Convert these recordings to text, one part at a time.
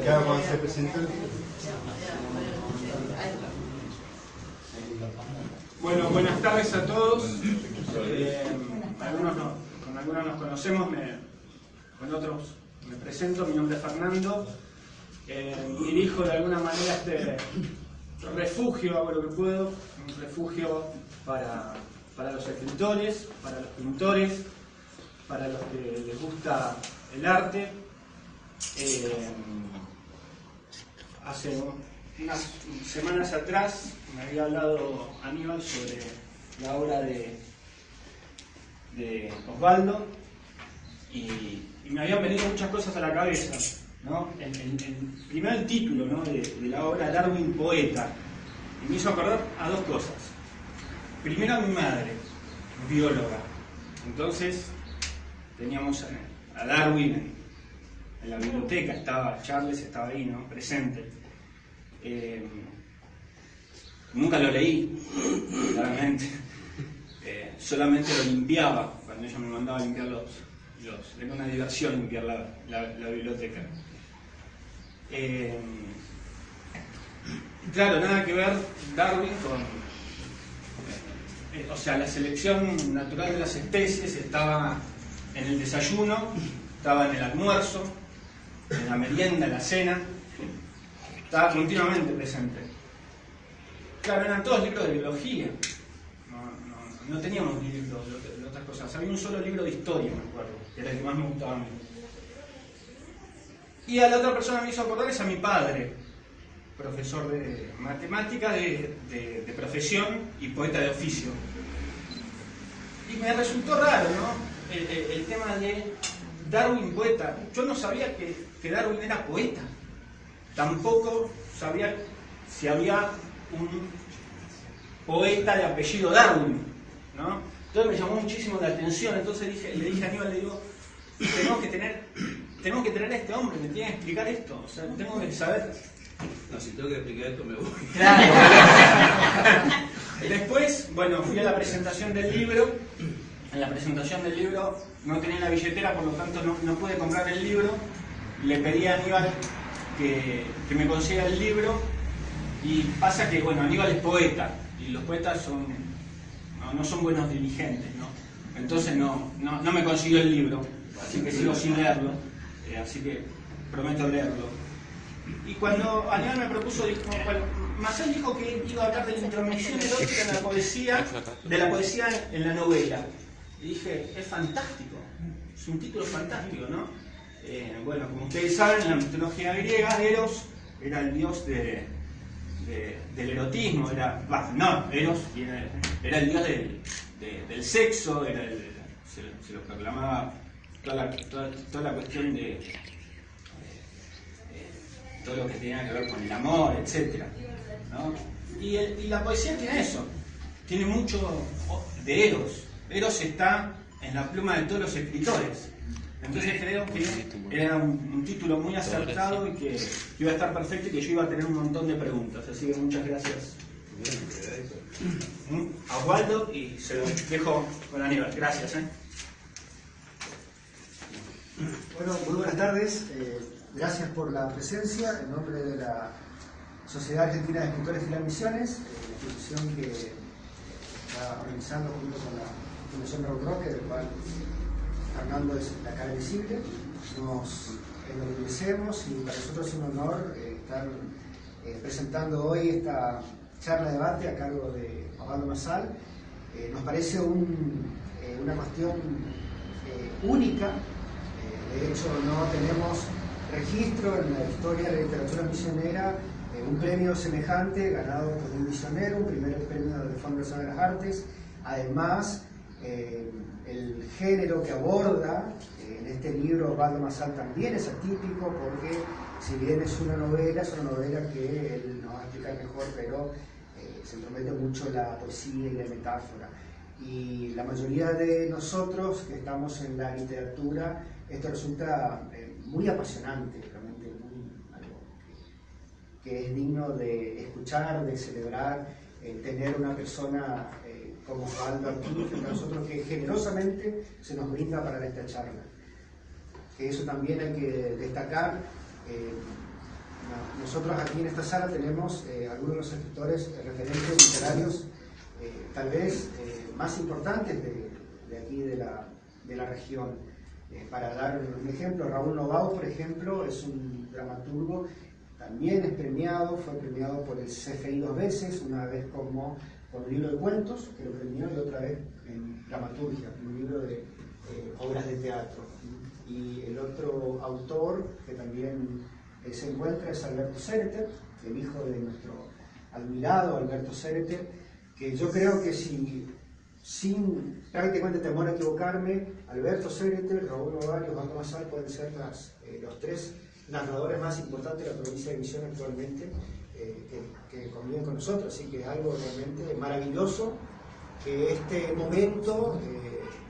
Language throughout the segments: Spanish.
Ya cuando se presenta. Bueno, buenas tardes a todos. Con algunos nos conocemos, con otros me presento. Mi nombre es Fernando. Dirijo de alguna manera este refugio, hago lo que puedo, un refugio para los escritores, para los pintores, para los que les gusta el arte. Hace unas semanas atrás me había hablado Aníbal sobre la obra de Osvaldo y me habían venido muchas cosas a la cabeza, ¿no? Primero el título, ¿no? de la obra Darwin Poeta, y me hizo acordar a dos cosas. Primero a mi madre, bióloga. Entonces teníamos a Darwin en la biblioteca, Charles estaba ahí, ¿no? Presente. Nunca lo leí, claramente. Solamente lo limpiaba cuando ella me mandaba a limpiar era una diversión limpiar la biblioteca. Claro, nada que ver Darwin o sea, la selección natural de las especies estaba en el desayuno, estaba en el almuerzo, en la merienda, en la cena, estaba continuamente presente. Claro, eran todos libros de biología, no teníamos libros de otras cosas. Había un solo libro de historia, me acuerdo, que era el que más me gustaba a mí. Y a la otra persona me hizo acordar es a mi padre, profesor de matemática de profesión y poeta de oficio. Y me resultó raro, ¿no? El tema de Darwin poeta. Yo no sabía que Darwin era poeta. Tampoco sabía si había un poeta de apellido Darwin, ¿no? Entonces me llamó muchísimo la atención. Entonces le dije a Aníbal, le digo, tenemos que tener a este hombre, me tiene que explicar esto. O sea, tengo que saber. No, si tengo que explicar esto me voy. Claro. Después, bueno, fui a la presentación del libro. En la presentación del libro no tenía la billetera, por lo tanto no pude comprar el libro. Le pedí a Aníbal que me consiga el libro. Y pasa que, bueno, Aníbal es poeta. Y los poetas no son buenos dirigentes, ¿no? Entonces no me consiguió el libro. Así que sigo sin leerlo. Así que prometo leerlo. Y cuando Aníbal me propuso, Mazal dijo que iba a hablar de la intromisión erótica en la poesía, de la poesía en la novela. Y dije, es fantástico, es un título fantástico, ¿no? Bueno, como ustedes saben, en la mitología griega, Eros era el dios del erotismo, Eros era el dios del sexo, se lo proclamaba toda la cuestión de todo lo que tenía que ver con el amor, etc., ¿no? Y la poesía tiene eso, tiene mucho de Eros. Eros está en la pluma de todos los escritores. Entonces creo que era un título muy acertado y que iba a estar perfecto y que yo iba a tener un montón de preguntas. Así que muchas gracias a Osvaldo y se lo dejo con Aníbal. Gracias. Bueno, muy buenas tardes. Gracias por la presencia. En nombre de la Sociedad Argentina de Escritores y las Misiones, la institución que está organizando junto con la Fundación Raúl Roque, del cual Fernando es la cara visible, nos enorgullecemos y para nosotros es un honor estar presentando hoy esta charla de debate a cargo de Osvaldo Mazal. Nos parece una cuestión única. De hecho, no tenemos registro en la historia de la literatura misionera un premio semejante ganado por un misionero, un primer premio del Fondo Nacional de las Artes. Además, el género que aborda en este libro Osvaldo Mazal también es atípico, porque si bien es una novela que él nos va a explicar mejor, pero se entromete mucho la poesía y la metáfora. Y la mayoría de nosotros que estamos en la literatura, esto resulta muy apasionante, realmente algo que es digno de escuchar, de celebrar, tener una persona como Osvaldo aquí frente a nosotros, que generosamente se nos brinda para esta charla. Que eso también hay que destacar. nosotros aquí en esta sala tenemos algunos de los escritores referentes literarios tal vez más importantes de aquí de la región. Para dar un ejemplo, Raúl Noboa, por ejemplo, es un dramaturgo, también es premiado, fue premiado por el CFI 2 veces, una vez con un libro de cuentos, que lo premió, y otra vez en dramaturgia, un libro de obras de teatro. Y el otro autor que también se encuentra es Alberto Sereter, el hijo de nuestro admirado Alberto Sereter, que yo creo que sin prácticamente temor a equivocarme, Alberto Sereter, Raúl Noboa y Osvaldo Mazal pueden ser los tres narradores más importantes de la provincia de Misiones actualmente, que conviven con nosotros, así que es algo realmente maravilloso que este momento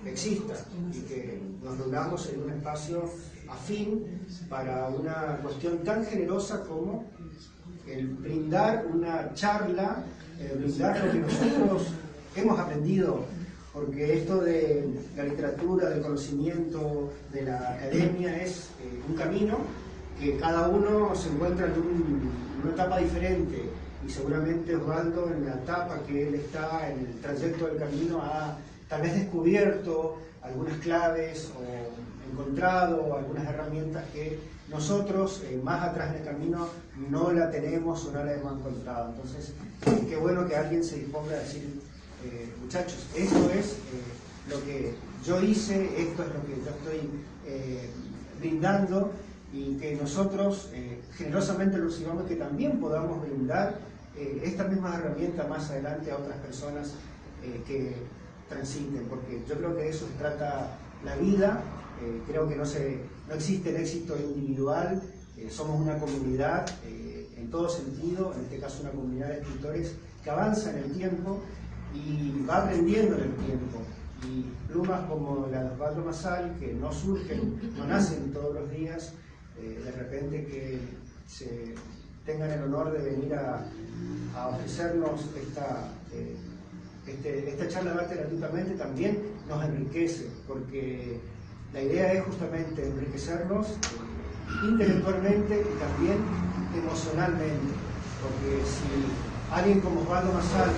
exista y que nos reunamos en un espacio afín para una cuestión tan generosa como el brindar una charla, brindar lo que nosotros hemos aprendido, porque esto de la literatura, del conocimiento, de la academia es un camino que cada uno se encuentra en una etapa diferente, y seguramente Osvaldo, en la etapa que él está, en el trayecto del camino, ha tal vez descubierto algunas claves o encontrado algunas herramientas que nosotros más atrás en el camino no la tenemos o no la hemos encontrado. Entonces, qué bueno que alguien se disponga a decir, muchachos, esto es lo que yo hice, esto es lo que yo estoy brindando, y que nosotros generosamente lo recibamos, que también podamos brindar estas mismas herramientas más adelante a otras personas que transiten, porque yo creo que de eso se trata la vida. Creo que no existe el éxito individual, somos una comunidad en todo sentido, en este caso una comunidad de escritores que avanza en el tiempo y va aprendiendo en el tiempo, y plumas como la de Osvaldo Mazal, que no surgen, no nacen todos los días, de repente que se tengan el honor de venir a ofrecernos esta charla de arte gratuitamente, también nos enriquece, porque la idea es justamente enriquecernos intelectualmente y también emocionalmente, porque si alguien como Osvaldo Mazal,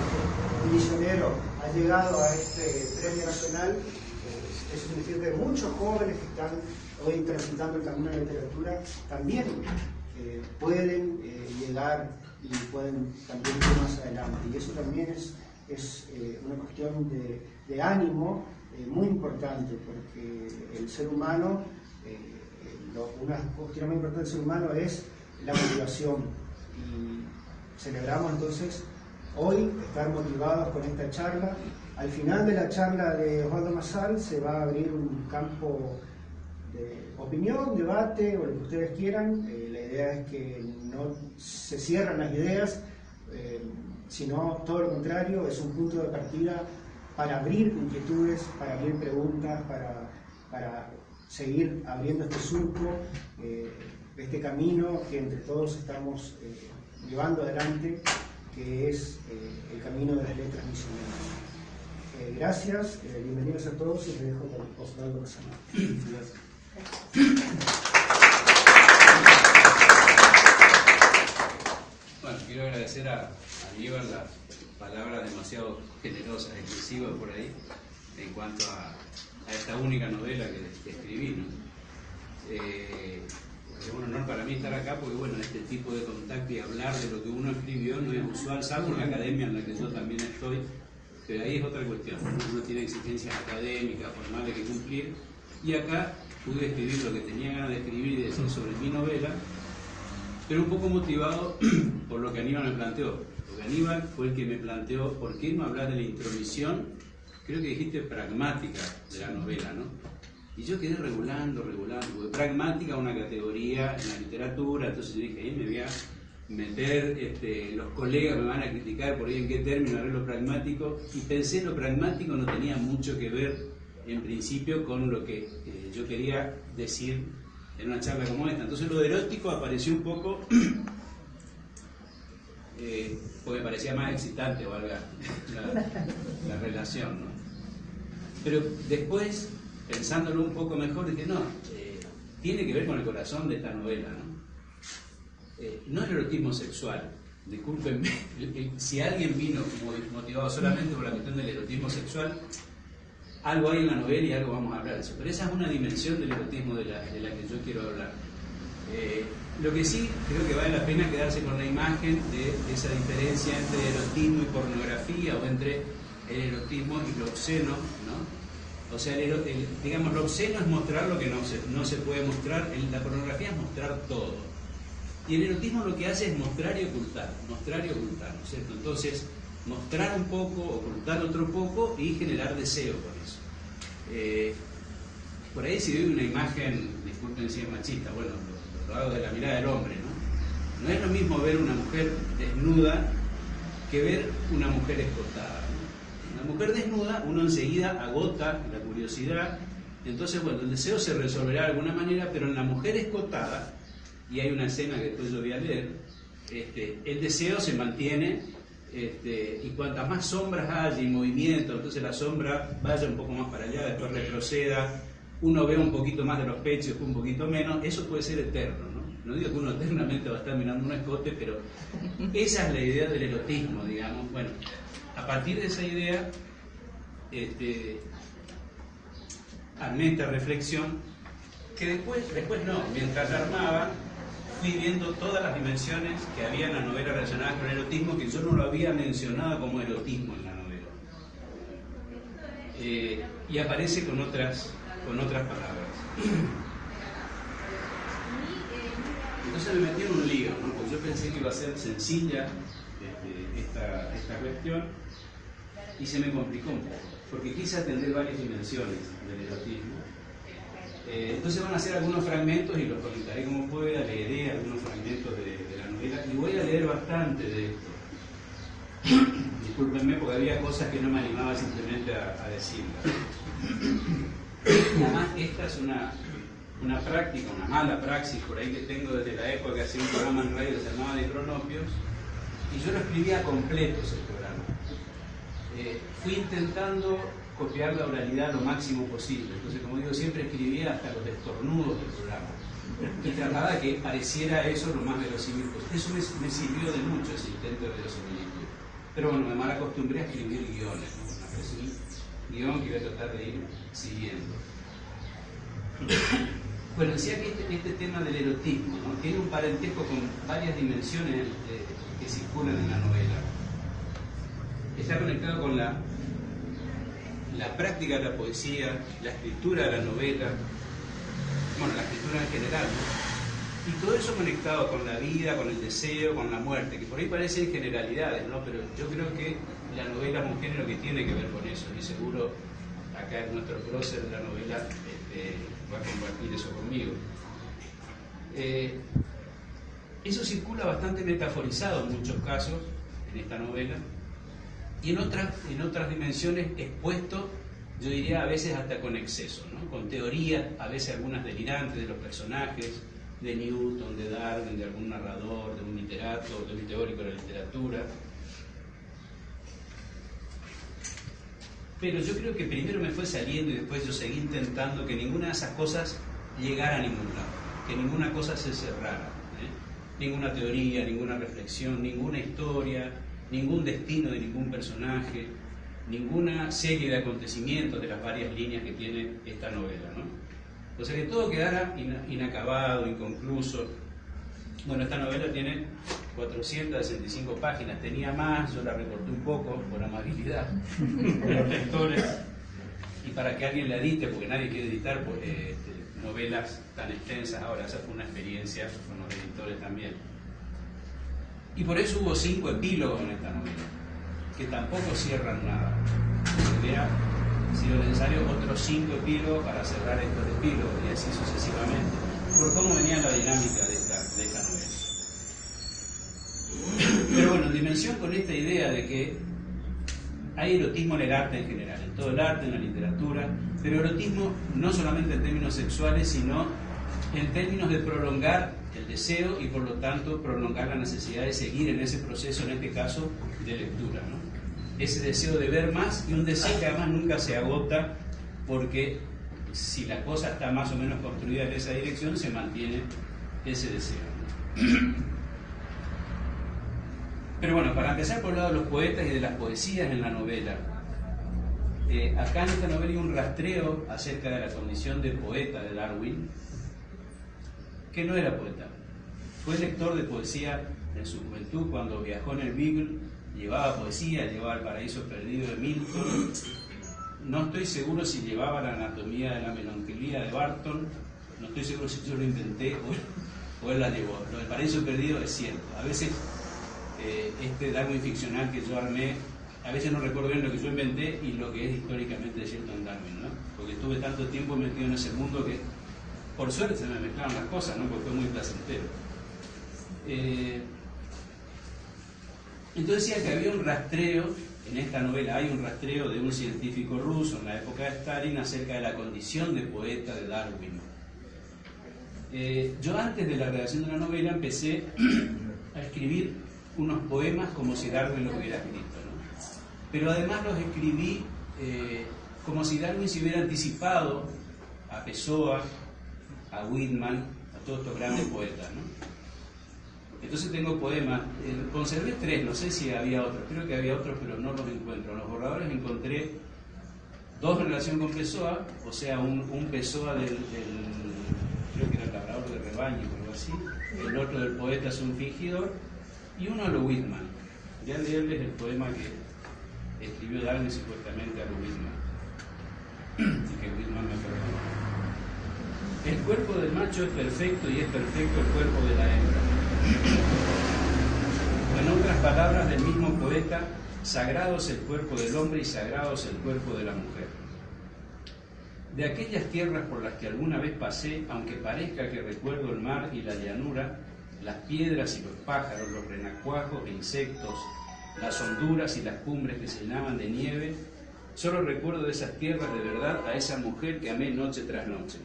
un misionero, ha llegado a este premio nacional, eso significa que muchos jóvenes que están hoy transitando el camino de la literatura también pueden llegar y pueden también ir más adelante, y eso también es una cuestión de ánimo muy importante, porque el ser humano, una cuestión muy importante del ser humano es la motivación, y celebramos entonces hoy estar motivados con esta charla. Al final de la charla de Osvaldo Mazal se va a abrir un campo de opinión, debate o lo que ustedes quieran. La idea es que no se cierran las ideas, sino todo lo contrario, es un punto de partida para abrir inquietudes, para abrir preguntas, para seguir abriendo este surco, este camino que entre todos estamos llevando adelante, que es el camino de las letras misioneras. Gracias, bienvenidos a todos, y les dejo con Osvaldo Mazal. Gracias. Bueno, quiero agradecer a Aníbal las palabras demasiado generosas, exclusivas por ahí, en cuanto a esta única novela que escribí, ¿no? Es un honor para mí estar acá, porque bueno, este tipo de contacto y hablar de lo que uno escribió no es usual, salvo en la academia en la que yo también estoy, pero ahí es otra cuestión, uno tiene exigencias académicas, formales que cumplir, y acá pude escribir lo que tenía ganas de escribir y decir sobre mi novela, pero un poco motivado por lo que Aníbal me planteó, porque Aníbal fue el que me planteó, ¿por qué no hablar de la intromisión? Creo que dijiste pragmática de la novela, ¿no? Y yo quedé regulando, porque pragmática es una categoría en la literatura, entonces yo dije, ahí me voy a meter, los colegas me van a criticar por ahí en qué término haré lo pragmático, y pensé lo pragmático no tenía mucho que ver en principio con lo que yo quería decir en una charla como esta. Entonces lo erótico apareció un poco porque me parecía más excitante, valga la relación, ¿no? Pero después, pensándolo un poco mejor, dije, no, tiene que ver con el corazón de esta novela, ¿no? no el erotismo sexual. Discúlpenme, si alguien vino motivado solamente por la cuestión del erotismo sexual, algo hay en la novela y algo vamos a hablar de eso. Pero esa es una dimensión del erotismo de la que yo quiero hablar. Lo que sí creo que vale la pena quedarse con la imagen de esa diferencia entre erotismo y pornografía, o entre el erotismo y lo obsceno, ¿no? O sea, digamos, lo obsceno es mostrar lo que no se puede mostrar, la pornografía es mostrar todo. Y el erotismo lo que hace es mostrar y ocultar, ¿no es cierto? Entonces, mostrar un poco, ocultar otro poco y generar deseo con eso. Por ahí si doy una imagen, disculpen si es machista, bueno, lo hago de la mirada del hombre, ¿no? No es lo mismo ver una mujer desnuda que ver una mujer escotada, ¿no? Una mujer desnuda, uno enseguida agota la curiosidad, entonces, bueno, el deseo se resolverá de alguna manera, pero en la mujer escotada, y hay una escena que después yo voy a leer, el deseo se mantiene, y cuantas más sombras haya y movimiento, entonces la sombra vaya un poco más para allá, después retroceda, uno ve un poquito más de los pechos, un poquito menos, eso puede ser eterno, ¿no? No digo que uno eternamente va a estar mirando un escote, pero esa es la idea del erotismo, digamos. Bueno, a partir de esa idea, armé esta reflexión, que después no, mientras la armaba, fui viendo todas las dimensiones que había en la novela relacionadas con el erotismo, que yo no lo había mencionado como erotismo en la novela. Y aparece con otras palabras. Entonces me metí en un lío, ¿no? Porque yo pensé que iba a ser sencilla esta cuestión, y se me complicó un poco, porque quise atender varias dimensiones del erotismo. Entonces van a ser algunos fragmentos y los comentaré como pueda, leeré algunos fragmentos de la novela, y voy a leer bastante de esto. Discúlpenme porque había cosas que no me animaba simplemente a decirlas. Además, esta es una práctica, una mala praxis por ahí que tengo desde la época que hacía un programa en radio que se llamaba De Cronopios, y yo lo escribía completo ese programa. Fui intentando copiar la oralidad lo máximo posible. Entonces, como digo, siempre escribía hasta los estornudos del programa y trataba de que pareciera eso lo más verosímil posible. Eso me sirvió de mucho, ese intento de verosimilitud. Pero bueno, me mal acostumbré a escribir guiones, ¿no? Un guión que voy a tratar de ir siguiendo. Bueno, decía que este tema del erotismo, ¿no? Tiene un parentesco con varias dimensiones que circulan en la novela. Está conectado con la práctica de la poesía, la escritura de la novela, bueno, la escritura en general, ¿no? Y todo eso conectado con la vida, con el deseo, con la muerte, que por ahí parecen generalidades, ¿no? Pero yo creo que la novela es un género que tiene que ver con eso, y seguro acá nuestro prócer de la novela va a compartir eso conmigo. Eso circula bastante metaforizado en muchos casos en esta novela, y en otras dimensiones expuesto, yo diría a veces hasta con exceso, ¿no? Con teorías, a veces algunas delirantes de los personajes, de Newton, de Darwin, de algún narrador, de un literato, de un teórico de la literatura. Pero yo creo que primero me fue saliendo y después yo seguí intentando que ninguna de esas cosas llegara a ningún lado, que ninguna cosa se cerrara, ninguna teoría, ninguna reflexión, ninguna historia, ningún destino de ningún personaje, ninguna serie de acontecimientos de las varias líneas que tiene esta novela, ¿no? O sea, que todo quedara inacabado, inconcluso. Bueno, esta novela tiene 465 páginas, tenía más, yo la recorté un poco por amabilidad con los lectores y para que alguien la edite, porque nadie quiere editar novelas tan extensas. Ahora, esa fue una experiencia con los editores también. Y por eso hubo 5 epílogos en esta novela, que tampoco cierran nada. Hubiera sido necesario otros 5 epílogos para cerrar estos epílogos, y así sucesivamente, por cómo venía la dinámica de esta novela. Pero bueno, en dimensión con esta idea de que hay erotismo en el arte en general, en todo el arte, en la literatura, pero erotismo no solamente en términos sexuales, sino en términos de prolongar el deseo y por lo tanto prolongar la necesidad de seguir en ese proceso, en este caso de lectura, ¿no? Ese deseo de ver más, y un deseo que además nunca se agota, porque si la cosa está más o menos construida en esa dirección, se mantiene ese deseo, ¿no? Pero bueno, para empezar por el lado de los poetas y de las poesías en la novela, acá en esta novela hay un rastreo acerca de la condición de poeta de Darwin, que no era poeta. Fue lector de poesía en su juventud, cuando viajó en el Beagle, llevaba poesía, llevaba El paraíso perdido de Milton. No estoy seguro si llevaba La anatomía de la melancolía de Barton, no estoy seguro si yo lo inventé o él la llevó. Lo del paraíso perdido es cierto. A veces este Darwin ficcional que yo armé, a veces no recuerdo bien lo que yo inventé y lo que es históricamente cierto en Darwin, ¿no? Porque estuve tanto tiempo metido en ese mundo que por suerte se me mezclaron las cosas, ¿no? Porque fue muy placentero. Entonces decía que había un rastreo, en esta novela hay un rastreo de un científico ruso en la época de Stalin acerca de la condición de poeta de Darwin. Yo antes de la redacción de la novela empecé a escribir unos poemas como si Darwin los hubiera escrito, ¿no? Pero además los escribí como si Darwin se hubiera anticipado a Pessoa, a Whitman, a todos estos grandes poetas, ¿no? Entonces tengo poemas, conservé 3, no sé si había otros, creo que había otros, pero no los encuentro. En los borradores encontré 2 en relación con Pessoa, o sea, un Pessoa del creo que era el labrador de rebaño o algo así, el otro del poeta es un fingidor, y uno a lo Whitman. Ya leerles el poema que escribió Darwin supuestamente a lo Whitman, y que Whitman me perdonó. El cuerpo del macho es perfecto y es perfecto el cuerpo de la hembra. En otras palabras del mismo poeta, sagrado es el cuerpo del hombre y sagrado es el cuerpo de la mujer. De aquellas tierras por las que alguna vez pasé, aunque parezca que recuerdo el mar y la llanura, las piedras y los pájaros, los renacuajos e insectos, las honduras y las cumbres que se llenaban de nieve, solo recuerdo de esas tierras de verdad a esa mujer que amé noche tras noche.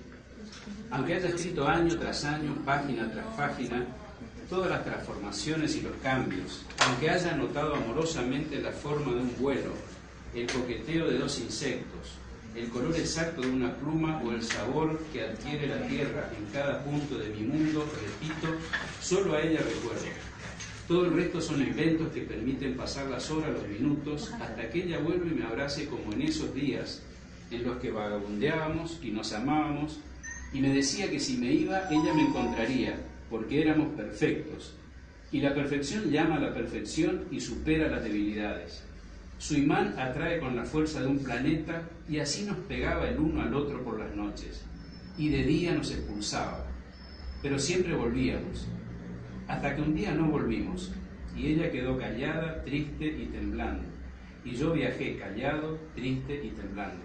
Aunque haya escrito año tras año, página tras página, todas las transformaciones y los cambios, aunque haya notado amorosamente la forma de un vuelo, el coqueteo de 2 insectos, el color exacto de una pluma o el sabor que adquiere la tierra en cada punto de mi mundo, repito, solo a ella recuerdo. Todo el resto son inventos que permiten pasar las horas, los minutos, hasta que ella vuelva y me abrace como en esos días en los que vagabundeábamos y nos amábamos, y me decía que si me iba, ella me encontraría, porque éramos perfectos. Y la perfección llama a la perfección y supera las debilidades. Su imán atrae con la fuerza de un planeta y así nos pegaba el uno al otro por las noches. Y de día nos expulsaba. Pero siempre volvíamos. Hasta que un día no volvimos. Y ella quedó callada, triste y temblando. Y yo viajé callado, triste y temblando.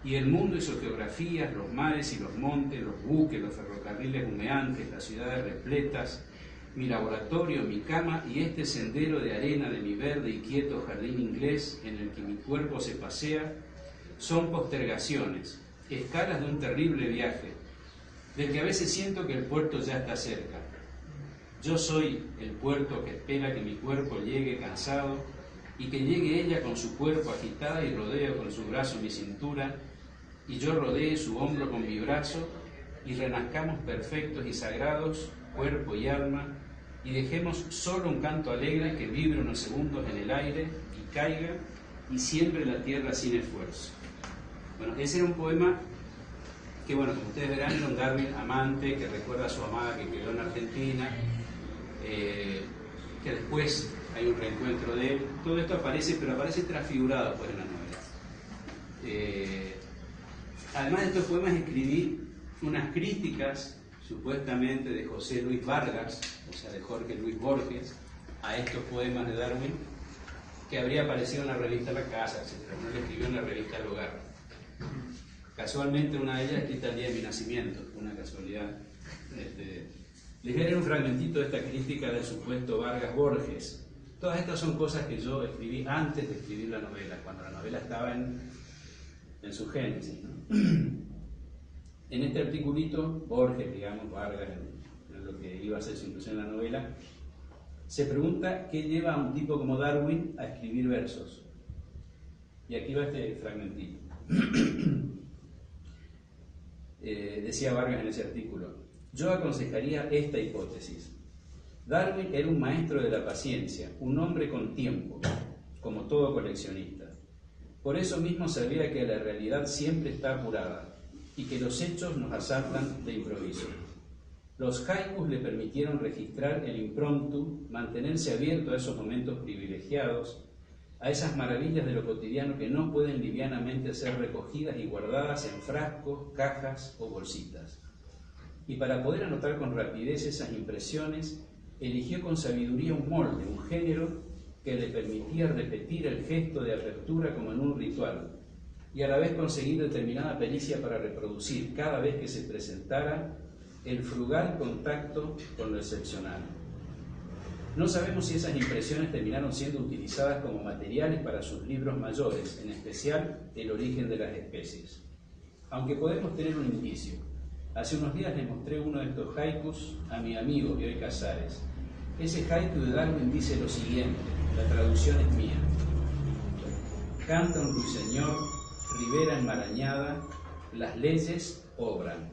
Y el mundo hizo geografías, los mares y los montes, los buques, los ferrocarriles humeantes, las ciudades repletas, mi laboratorio, mi cama y este sendero de arena de mi verde y quieto jardín inglés en el que mi cuerpo se pasea, son postergaciones, escalas de un terrible viaje, del que a veces siento que el puerto ya está cerca. Yo soy el puerto que espera que mi cuerpo llegue cansado y que llegue ella con su cuerpo agitada y rodeo con su brazo mi cintura, y yo rodee su hombro con mi brazo, y renazcamos perfectos y sagrados, cuerpo y alma, y dejemos solo un canto alegre que vibre unos segundos en el aire y caiga, y siempre la tierra sin esfuerzo. Bueno, ese era un poema que, bueno, como ustedes verán, era un Darwin amante que recuerda a su amada que quedó en Argentina, que después hay un reencuentro de él. Todo esto aparece, pero aparece transfigurado pues, en la novela. Además de estos poemas escribí unas críticas supuestamente de José Luis Vargas, o sea de Jorge Luis Borges, a estos poemas de Darwin, que habría aparecido en la revista La Casa, etc. Uno lo escribió en la revista El Hogar. Casualmente una de ellas escrita el día de mi nacimiento, una casualidad. Les voy a leer un fragmentito de esta crítica del supuesto Vargas Borges. Todas estas son cosas que yo escribí antes de escribir la novela, cuando la novela estaba en su génesis, ¿no? En este articulito, Borges, digamos, Vargas, en lo que iba a ser su inclusión en la novela, se pregunta qué lleva a un tipo como Darwin a escribir versos. Y aquí va este fragmentito. Decía Vargas en ese artículo: yo aconsejaría esta hipótesis. Darwin era un maestro de la paciencia, un hombre con tiempo, como todo coleccionista. Por eso mismo sabía que la realidad siempre está apurada y que los hechos nos asaltan de improviso. Los haikus le permitieron registrar el impromptu, mantenerse abierto a esos momentos privilegiados, a esas maravillas de lo cotidiano que no pueden livianamente ser recogidas y guardadas en frascos, cajas o bolsitas. Y para poder anotar con rapidez esas impresiones, eligió con sabiduría un molde, un género que le permitía repetir el gesto de apertura como en un ritual, y a la vez conseguir determinada pericia para reproducir cada vez que se presentara el frugal contacto con lo excepcional. No sabemos si esas impresiones terminaron siendo utilizadas como materiales para sus libros mayores, en especial El origen de las especies. Aunque podemos tener un indicio. Hace unos días le mostré uno de estos haikus a mi amigo Bioy Casares. Ese haiku de Darwin dice lo siguiente, la traducción es mía. Canta un ruiseñor, ribera enmarañada, las leyes obran.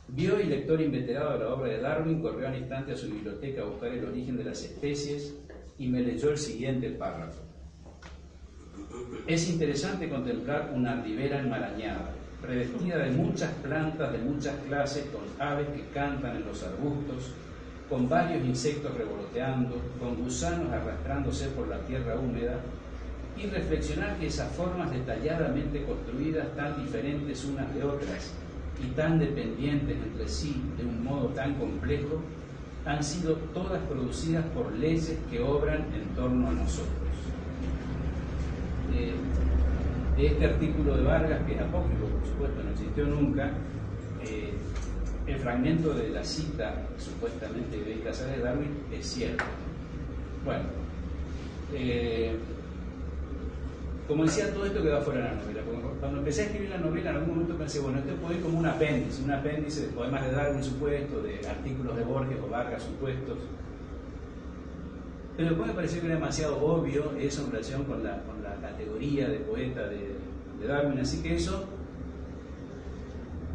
Bioy, lector inveterado de la obra de Darwin, corrió al instante a su biblioteca a buscar El origen de las especies y me leyó el siguiente párrafo. Es interesante contemplar una ribera enmarañada, revestida de muchas plantas de muchas clases, con aves que cantan en los arbustos, con varios insectos revoloteando, con gusanos arrastrándose por la tierra húmeda, y reflexionar que esas formas detalladamente construidas, tan diferentes unas de otras y tan dependientes entre sí de un modo tan complejo, han sido todas producidas por leyes que obran en torno a nosotros. De este artículo de Vargas, que es apócrifo, por supuesto, no existió nunca, el fragmento de la cita supuestamente de Casares de Darwin es cierto. Bueno, como decía, todo esto quedó fuera de la novela. Cuando empecé a escribir la novela, en algún momento pensé, bueno, esto puede ir como un apéndice de poemas de Darwin supuestos, de artículos de Borges o Vargas supuestos. Pero después me pareció que era demasiado obvio eso en relación con la categoría de poeta de Darwin, así que eso,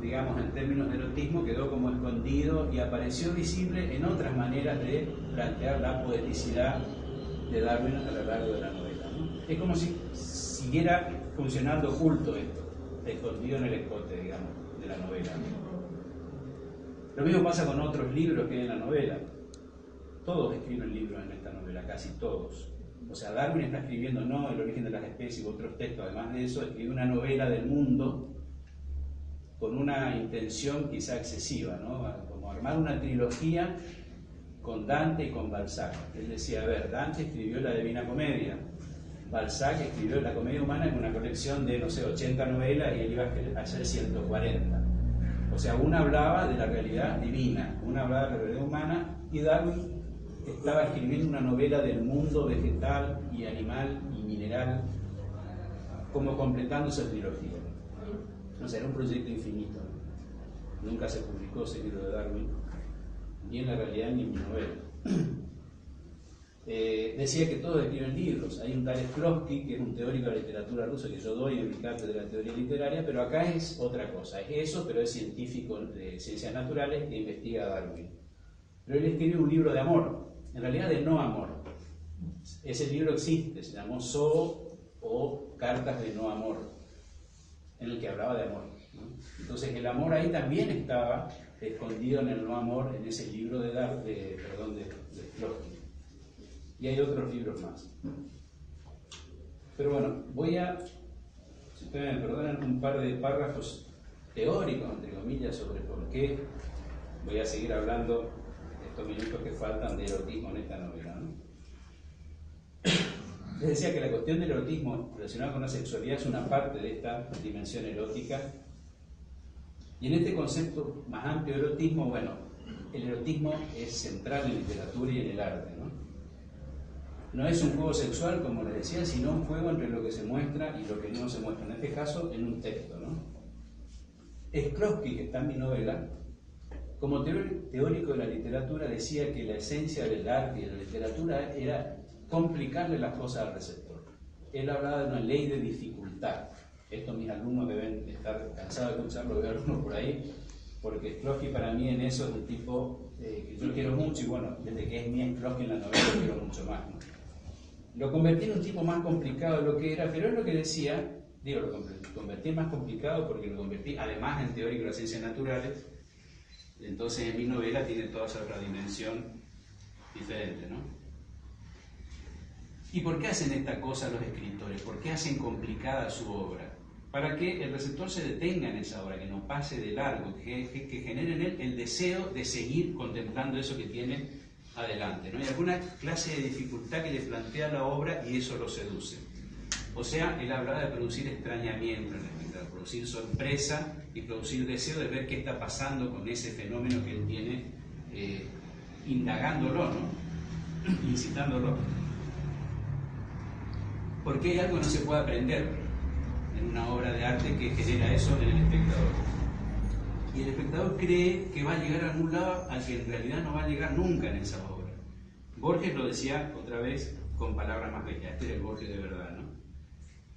digamos, en términos de erotismo, quedó como escondido y apareció visible en otras maneras de plantear la poeticidad de Darwin a lo largo de la novela, ¿no? Es como si siguiera funcionando oculto esto, escondido en el escote, digamos, de la novela. Lo mismo pasa con otros libros que hay en la novela. Todos escriben libros en esta novela, casi todos. O sea, Darwin está escribiendo no El origen de las especies u otros textos, además de eso, escribe una novela del mundo con una intención quizá excesiva, ¿no? Como armar una trilogía con Dante y con Balzac. Él decía, a ver, Dante escribió la Divina Comedia, Balzac escribió la Comedia Humana en una colección de, no sé, 80 novelas y él iba a hacer 140. O sea, una hablaba de la realidad divina, una hablaba de la realidad humana, y Darwin estaba escribiendo una novela del mundo vegetal y animal y mineral, como completando esa trilogía. O sea, era un proyecto infinito. Nunca se publicó ese libro de Darwin, ni en la realidad ni en mi novela. Decía que todos escriben libros. Hay un tal Shklovsky, que es un teórico de la literatura rusa que yo doy en mi cátedra de la teoría literaria, pero acá es otra cosa. Es eso, pero es científico de ciencias naturales que investiga a Darwin. Pero él escribe un libro de amor, en realidad de no amor. Ese libro existe, se llamó Zoo o Cartas de no amor, en el que hablaba de amor, ¿no? Entonces el amor ahí también estaba escondido en el no amor, en ese libro de Shklovsky. Y hay otros libros más. Pero bueno, voy a, si ustedes me perdonan, un par de párrafos teóricos, entre comillas, sobre por qué voy a seguir hablando estos minutos que faltan de erotismo en esta novela, ¿no? Les decía que la cuestión del erotismo relacionada con la sexualidad es una parte de esta dimensión erótica. Y en este concepto más amplio de erotismo, bueno, el erotismo es central en la literatura y en el arte, ¿no? No es un juego sexual, como les decía, sino un juego entre lo que se muestra y lo que no se muestra, en este caso en un texto, ¿no? Shklovsky, que está en mi novela, como teórico de la literatura, decía que la esencia del arte y de la literatura era complicarle las cosas al receptor. Él hablaba de una ley de dificultad. Esto mis alumnos deben estar cansados de escucharlo, veo algunos por ahí, porque Shklovsky para mí en eso es un tipo que yo quiero mucho, y bueno, desde que es Mies Kloski en la novela lo quiero mucho más, ¿no? Lo convertí en un tipo más complicado de lo que era, pero es lo que decía, digo, lo convertí en más complicado porque lo convertí además en teórico de las ciencias naturales. Entonces en mi novela tiene toda esa otra dimensión diferente, ¿no? ¿Y por qué hacen esta cosa los escritores? ¿Por qué hacen complicada su obra? Para que el receptor se detenga en esa obra, que no pase de largo, que genere en él el deseo de seguir contemplando eso que tiene adelante, ¿no? Hay alguna clase de dificultad que le plantea la obra y eso lo seduce. O sea, él hablaba de producir extrañamiento en el espectador, producir sorpresa y producir deseo de ver qué está pasando con ese fenómeno que él tiene, indagándolo, ¿no? Incitándolo. Porque hay algo que no se puede aprender en una obra de arte que genera eso en el espectador. Y el espectador cree que va a llegar a algún lado al que en realidad no va a llegar nunca en esa obra. Borges lo decía otra vez con palabras más bellas, este era el Borges de verdad, ¿no?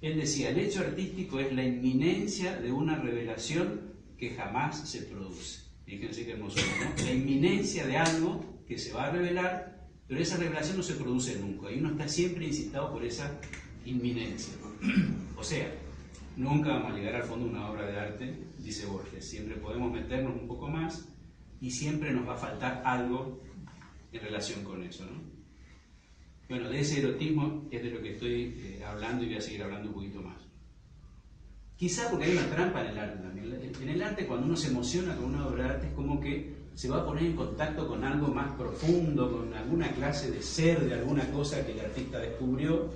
Él decía, el hecho artístico es la inminencia de una revelación que jamás se produce. Fíjense qué hermosura, ¿no? La inminencia de algo que se va a revelar, pero esa revelación no se produce nunca, y uno está siempre incitado por esa inminencia. O sea, nunca vamos a llegar al fondo de una obra de arte, dice Borges, siempre podemos meternos un poco más y siempre nos va a faltar algo en relación con eso, ¿no? Bueno, de ese erotismo es de lo que estoy hablando y voy a seguir hablando un poquito más. Quizá porque hay una trampa en el arte también. En el arte, cuando uno se emociona con una obra de arte, es como que se va a poner en contacto con algo más profundo, con alguna clase de ser, de alguna cosa que el artista descubrió.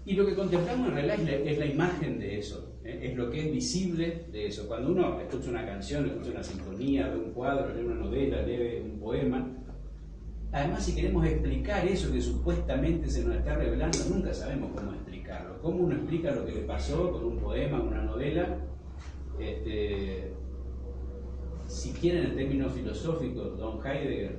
Y lo que contemplamos en realidad es la imagen de eso, es lo que es visible de eso. Cuando uno escucha una canción, escucha una sinfonía, ve un cuadro, lee una novela, lee un poema, además si queremos explicar eso que supuestamente se nos está revelando, nunca sabemos cómo explicarlo. ¿Cómo uno explica lo que le pasó con un poema, una novela? Si quieren en términos filosóficos, Don Heidegger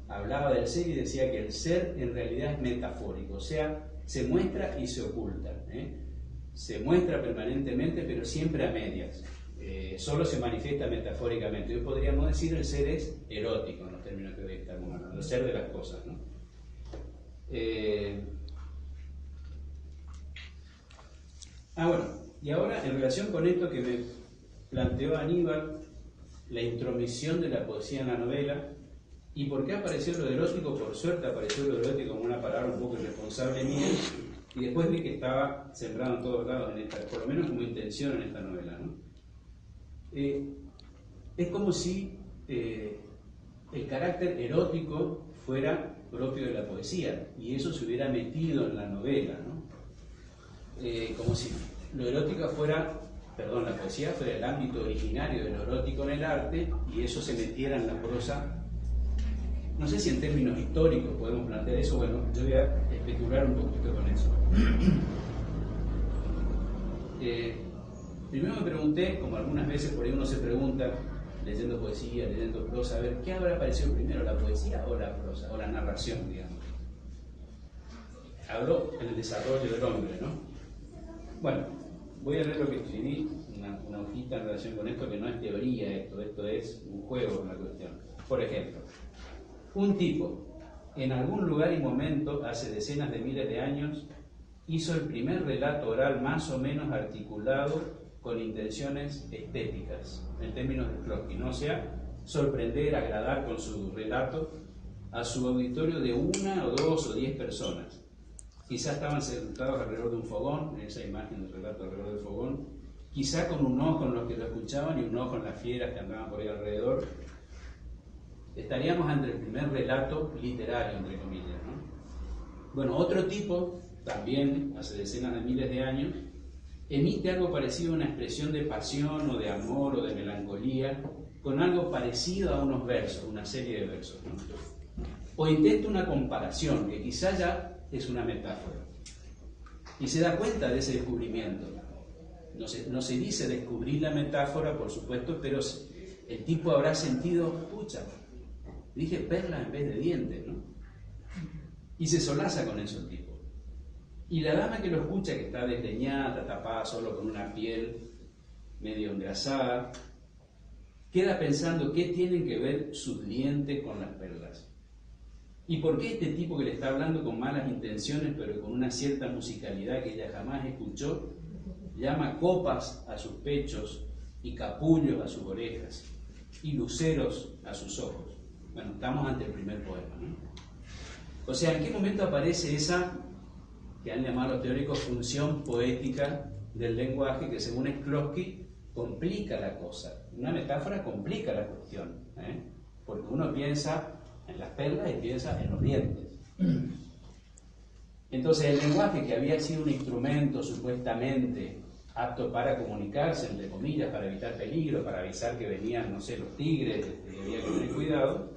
hablaba del ser y decía que el ser en realidad es metafórico, o sea, se muestra y se oculta, se muestra permanentemente pero siempre a medias, solo se manifiesta metafóricamente. Hoy podríamos decir el ser es erótico en los términos que hoy estamos hablando, el ser de las cosas, ¿no? Bueno, y ahora en relación con esto que me planteó Aníbal, la intromisión de la poesía en la novela. ¿Y por qué apareció lo erótico? Por suerte apareció lo erótico como una palabra un poco irresponsable mía, y después vi que estaba sembrado en todos lados, por lo menos como intención en esta novela, ¿no? Es como si el carácter erótico fuera propio de la poesía, y eso se hubiera metido en la novela, ¿no? Como si lo erótico fuera, la poesía fuera el ámbito originario de lo erótico en el arte, y eso se metiera en la prosa. No sé si en términos históricos podemos plantear eso, bueno, yo voy a especular un poquito con eso. Primero me pregunté, como algunas veces por ahí uno se pregunta, leyendo poesía, leyendo prosa, a ver, ¿qué habrá aparecido primero, la poesía o la prosa, o la narración, digamos? Hablo en el desarrollo del hombre, ¿no? Bueno, voy a leer lo que escribí, una hojita en relación con esto, que no es teoría esto es un juego con la cuestión. Por ejemplo, un tipo, en algún lugar y momento, hace decenas de miles de años, hizo el primer relato oral más o menos articulado con intenciones estéticas, en términos de Kloski, ¿no? O sea, sorprender, agradar con su relato a su auditorio de 1 o 2 o 10 personas. Quizás estaban sentados alrededor de un fogón, en esa imagen del relato alrededor del fogón, quizá con un ojo en los que lo escuchaban y un ojo en las fieras que andaban por ahí alrededor. Estaríamos ante el primer relato literario, entre comillas, ¿no? Bueno, otro tipo, también hace decenas de miles de años, emite algo parecido a una expresión de pasión o de amor o de melancolía, con algo parecido a unos versos, una serie de versos, ¿no? O intenta una comparación, que quizá ya es una metáfora. Y se da cuenta de ese descubrimiento. No se dice descubrir la metáfora, por supuesto, pero el tipo habrá sentido, pucha, dije perla en vez de dientes, ¿no? Y se solaza con eso el tipo. Y la dama que lo escucha, que está desdeñada, tapada solo con una piel medio engrasada, queda pensando qué tienen que ver sus dientes con las perlas. ¿Y por qué este tipo que le está hablando con malas intenciones, pero con una cierta musicalidad que ella jamás escuchó, llama copas a sus pechos y capullos a sus orejas y luceros a sus ojos? Bueno, estamos ante el primer poema, ¿no? O sea, ¿en qué momento aparece esa, que han llamado los teóricos, función poética del lenguaje, que según Shklovsky complica la cosa? Una metáfora complica la cuestión, porque uno piensa en las perlas y piensa en los dientes. Entonces el lenguaje, que había sido un instrumento supuestamente apto para comunicarse, entre comillas, para evitar peligro, para avisar que venían, no sé, los tigres, y había que tener cuidado,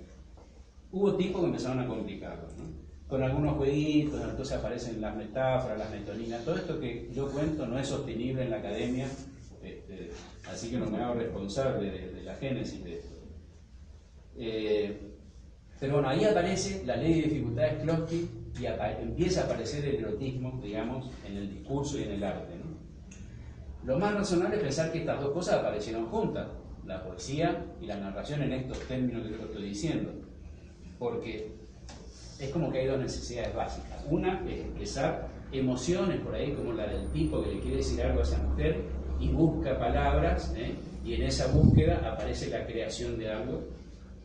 hubo tipos que empezaron a complicarlo, ¿no? Con algunos jueguitos, entonces aparecen las metáforas, las metoninas. Todo esto que yo cuento no es sostenible en la academia, así que no me hago responsable de la génesis de esto. Pero bueno, ahí aparece la ley de dificultad de Shklovsky y empieza a aparecer el erotismo, digamos, en el discurso y en el arte, ¿no? Lo más razonable es pensar que estas dos cosas aparecieron juntas, la poesía y la narración, en estos términos que yo estoy diciendo, porque es como que hay dos necesidades básicas. Una es expresar emociones por ahí, como la del tipo que le quiere decir algo a esa mujer y busca palabras, y en esa búsqueda aparece la creación de algo,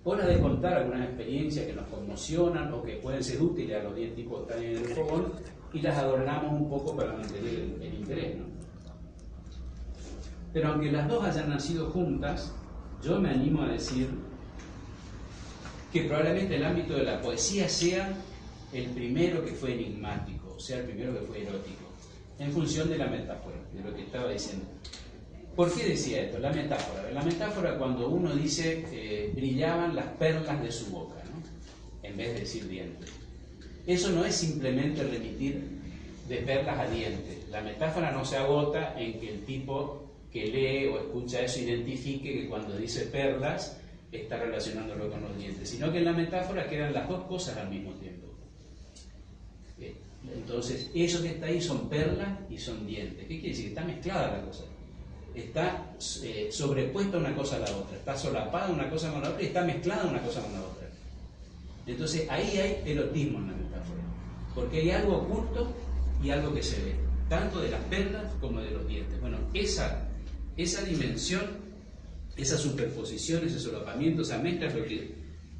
o la de contar algunas experiencias que nos conmocionan o que pueden ser útiles a los 10 tipos que están en el fogón, y las adornamos un poco para mantener el interés, ¿no? Pero aunque las dos hayan nacido juntas, yo me animo a decir que probablemente el ámbito de la poesía sea el primero que fue enigmático, sea el primero que fue erótico, en función de la metáfora, de lo que estaba diciendo. ¿Por qué decía esto? La metáfora, cuando uno dice brillaban las perlas de su boca, ¿no? En vez de decir dientes. Eso no es simplemente remitir de perlas a dientes. La metáfora no se agota en que el tipo que lee o escucha eso identifique que cuando dice perlas está relacionándolo con los dientes, sino que en la metáfora quedan las dos cosas al mismo tiempo. Entonces, eso que está ahí son perlas y son dientes. ¿Qué quiere decir? Está mezclada la cosa. Está sobrepuesta una cosa a la otra, está solapada una cosa con la otra y está mezclada una cosa con la otra. Entonces ahí hay erotismo en la metáfora, porque hay algo oculto y algo que se ve, tanto de las perlas como de los dientes. Bueno, esa dimensión, esa superposición, ese solapamiento, esa mezcla es lo que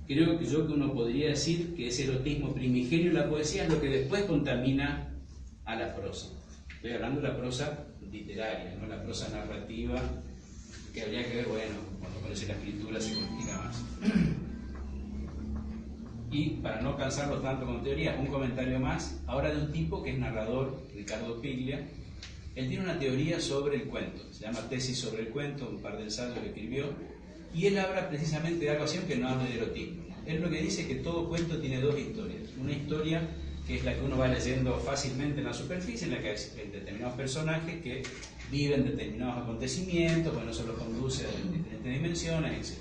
creo que uno podría decir que ese erotismo primigenio en la poesía es lo que después contamina a la prosa. Estoy hablando de la prosa literaria, no la prosa narrativa, que habría que ver, bueno, cuando aparece la escritura se complica más. Y para no cansarlo tanto con teoría, un comentario más, ahora de un tipo que es narrador, Ricardo Piglia. Él tiene una teoría sobre el cuento, se llama Tesis sobre el cuento, un par de ensayos que escribió, y él habla precisamente de algo así, aunque no habla de erotismo. Él lo que dice es que todo cuento tiene dos historias. Una historia que es la que uno va leyendo fácilmente en la superficie, en la que hay determinados personajes que viven determinados acontecimientos, bueno, eso los conduce a diferentes dimensiones, etc.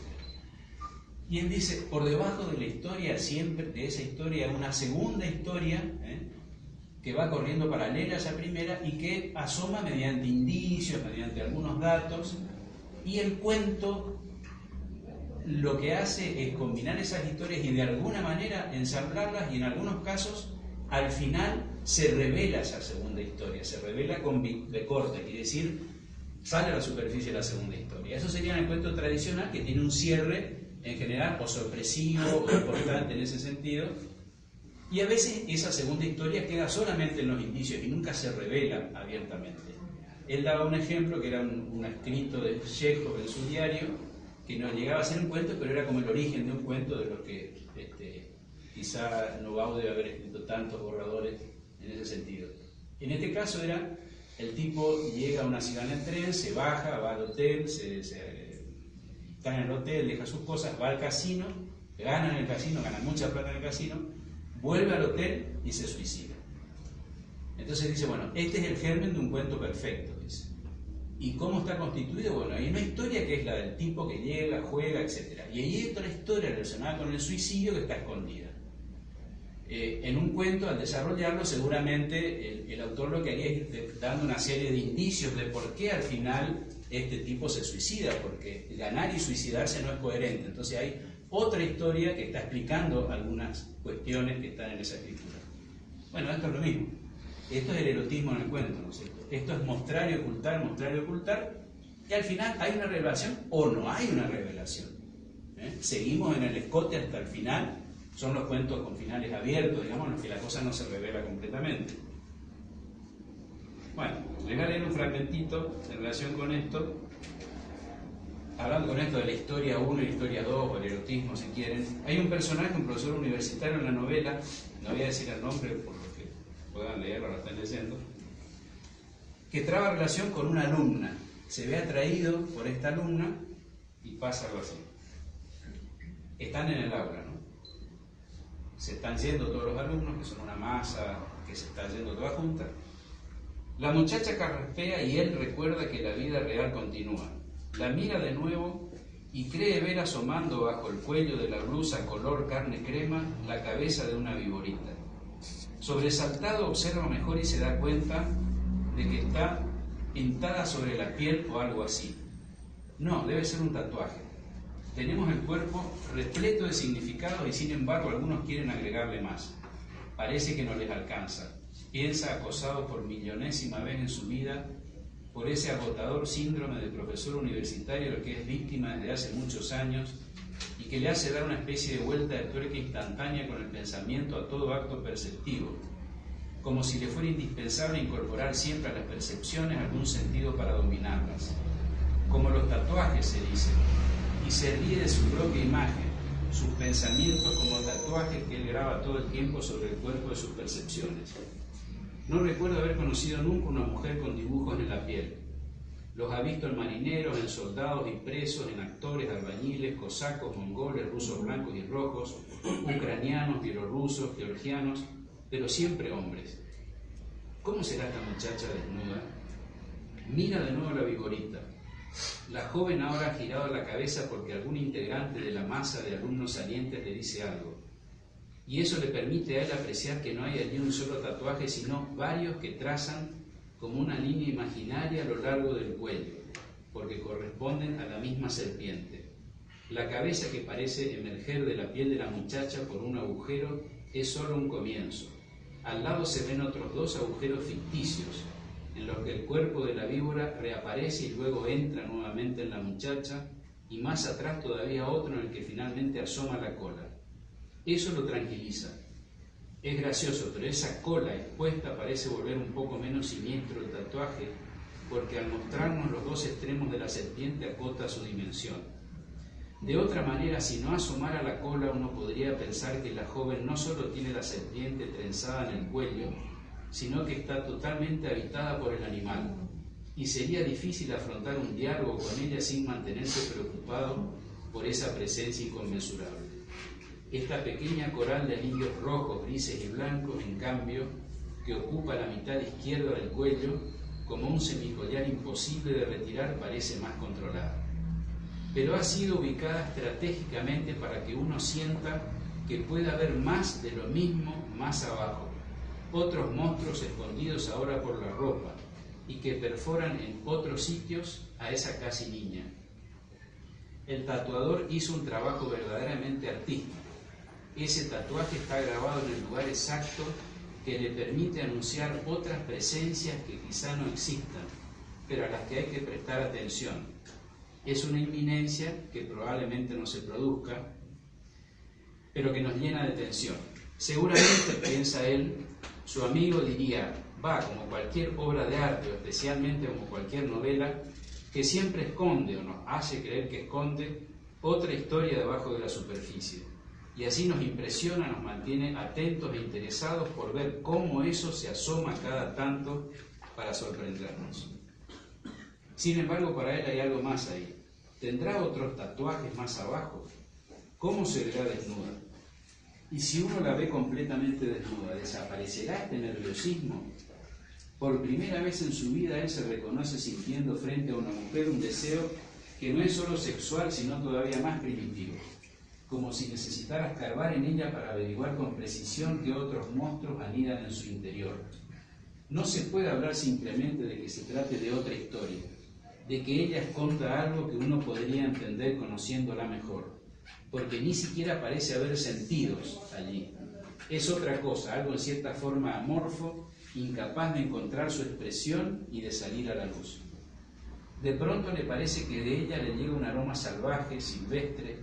Y él dice, por debajo de la historia, siempre de esa historia, una segunda historia, que va corriendo paralela a esa primera y que asoma mediante indicios, mediante algunos datos, y el cuento lo que hace es combinar esas historias y de alguna manera ensamblarlas, y en algunos casos al final se revela esa segunda historia, se revela con de corte, quiere decir, sale a la superficie de la segunda historia. Eso sería el cuento tradicional, que tiene un cierre en general o sorpresivo o importante en ese sentido, y a veces esa segunda historia queda solamente en los indicios y nunca se revela abiertamente. Él daba un ejemplo que era un escrito de Chekhov en su diario, que no llegaba a ser un cuento, pero era como el origen de un cuento, de los que quizá Novau debe haber escrito tantos borradores en ese sentido. En este caso era, el tipo llega a una ciudad en el tren, se baja, va al hotel, está en el hotel, deja sus cosas, va al casino, gana en el casino, gana mucha plata en el casino, vuelve al hotel y se suicida. Entonces dice, bueno, este es el germen de un cuento perfecto, dice. ¿Y cómo está constituido? Bueno, hay una historia que es la del tipo que llega, juega, etc. Y hay otra historia relacionada con el suicidio que está escondida. En un cuento, al desarrollarlo, seguramente el autor lo que haría es ir dando una serie de indicios de por qué al final este tipo se suicida, porque ganar y suicidarse no es coherente. Entonces hay otra historia que está explicando algunas cuestiones que están en esa escritura. Bueno, esto es lo mismo. Esto es el erotismo en el cuento, ¿no es cierto? Esto es mostrar y ocultar, y al final hay una revelación o no hay una revelación. Seguimos en el escote hasta el final. Son los cuentos con finales abiertos, digamos, en los que la cosa no se revela completamente. Bueno, les voy a leer un fragmentito en relación con esto, hablando con esto de la historia 1 y la historia 2, o el erotismo si quieren. Hay un personaje, un profesor universitario en la novela, no voy a decir el nombre por los que puedan leerlo, lo están leyendo, que traba relación con una alumna. Se ve atraído por esta alumna y pasa algo así. Están en el aula, ¿no? Se están yendo todos los alumnos, que son una masa que se está yendo toda junta. La muchacha carraspea y él recuerda que la vida real continúa. La mira de nuevo y cree ver asomando bajo el cuello de la blusa color carne crema la cabeza de una viborita. Sobresaltado observa mejor y se da cuenta de que está pintada sobre la piel o algo así. No, debe ser un tatuaje. Tenemos el cuerpo repleto de significados y sin embargo algunos quieren agregarle más. Parece que no les alcanza. Piensa acosado por millonésima vez en su vida por ese agotador síndrome de profesor universitario del que es víctima desde hace muchos años y que le hace dar una especie de vuelta de tuerca instantánea con el pensamiento a todo acto perceptivo, como si le fuera indispensable incorporar siempre a las percepciones algún sentido para dominarlas. Como los tatuajes, se dice, y se ríe de su propia imagen, sus pensamientos como tatuajes que él graba todo el tiempo sobre el cuerpo de sus percepciones. No recuerdo haber conocido nunca una mujer con dibujos en la piel. Los ha visto en marineros, en soldados y presos, en actores, albañiles, cosacos, mongoles, rusos blancos y rojos, ucranianos, bielorrusos, georgianos, pero siempre hombres. ¿Cómo será esta muchacha desnuda? Mira de nuevo a la viborita. La joven ahora ha girado la cabeza porque algún integrante de la masa de alumnos salientes le dice algo. Y eso le permite a él apreciar que no hay allí un solo tatuaje, sino varios que trazan como una línea imaginaria a lo largo del cuello, porque corresponden a la misma serpiente. La cabeza que parece emerger de la piel de la muchacha por un agujero es solo un comienzo. Al lado se ven otros dos agujeros ficticios, en los que el cuerpo de la víbora reaparece y luego entra nuevamente en la muchacha, y más atrás todavía otro en el que finalmente asoma la cola. Eso lo tranquiliza. Es gracioso, pero esa cola expuesta parece volver un poco menos siniestro el tatuaje, porque al mostrarnos los dos extremos de la serpiente acota su dimensión. De otra manera, si no asomara la cola, uno podría pensar que la joven no solo tiene la serpiente trenzada en el cuello, sino que está totalmente habitada por el animal, y sería difícil afrontar un diálogo con ella sin mantenerse preocupado por esa presencia inconmensurable. Esta pequeña coral de anillos rojos, grises y blancos, en cambio, que ocupa la mitad izquierda del cuello, como un semicollar imposible de retirar, parece más controlada. Pero ha sido ubicada estratégicamente para que uno sienta que puede haber más de lo mismo más abajo, otros monstruos escondidos ahora por la ropa y que perforan en otros sitios a esa casi niña. El tatuador hizo un trabajo verdaderamente artístico. Ese tatuaje está grabado en el lugar exacto que le permite anunciar otras presencias que quizá no existan, pero a las que hay que prestar atención. Es una inminencia que probablemente no se produzca, pero que nos llena de tensión. Seguramente, piensa él, su amigo diría, como cualquier obra de arte, o especialmente como cualquier novela, que siempre esconde o nos hace creer que esconde otra historia debajo de la superficie. Y así nos impresiona, nos mantiene atentos e interesados por ver cómo eso se asoma cada tanto para sorprendernos. Sin embargo, para él hay algo más ahí. ¿Tendrá otros tatuajes más abajo? ¿Cómo se verá desnuda? Y si uno la ve completamente desnuda, ¿desaparecerá este nerviosismo? Por primera vez en su vida él se reconoce sintiendo frente a una mujer un deseo que no es solo sexual, sino todavía más primitivo, como si necesitara escarbar en ella para averiguar con precisión qué otros monstruos anidan en su interior. No se puede hablar simplemente de que se trate de otra historia. de que ella esconda algo que uno podría entender conociéndola mejor, porque ni siquiera parece haber sentidos allí. Es otra cosa, algo en cierta forma amorfo, incapaz de encontrar su expresión y de salir a la luz. De pronto le parece que de ella le llega un aroma salvaje, silvestre,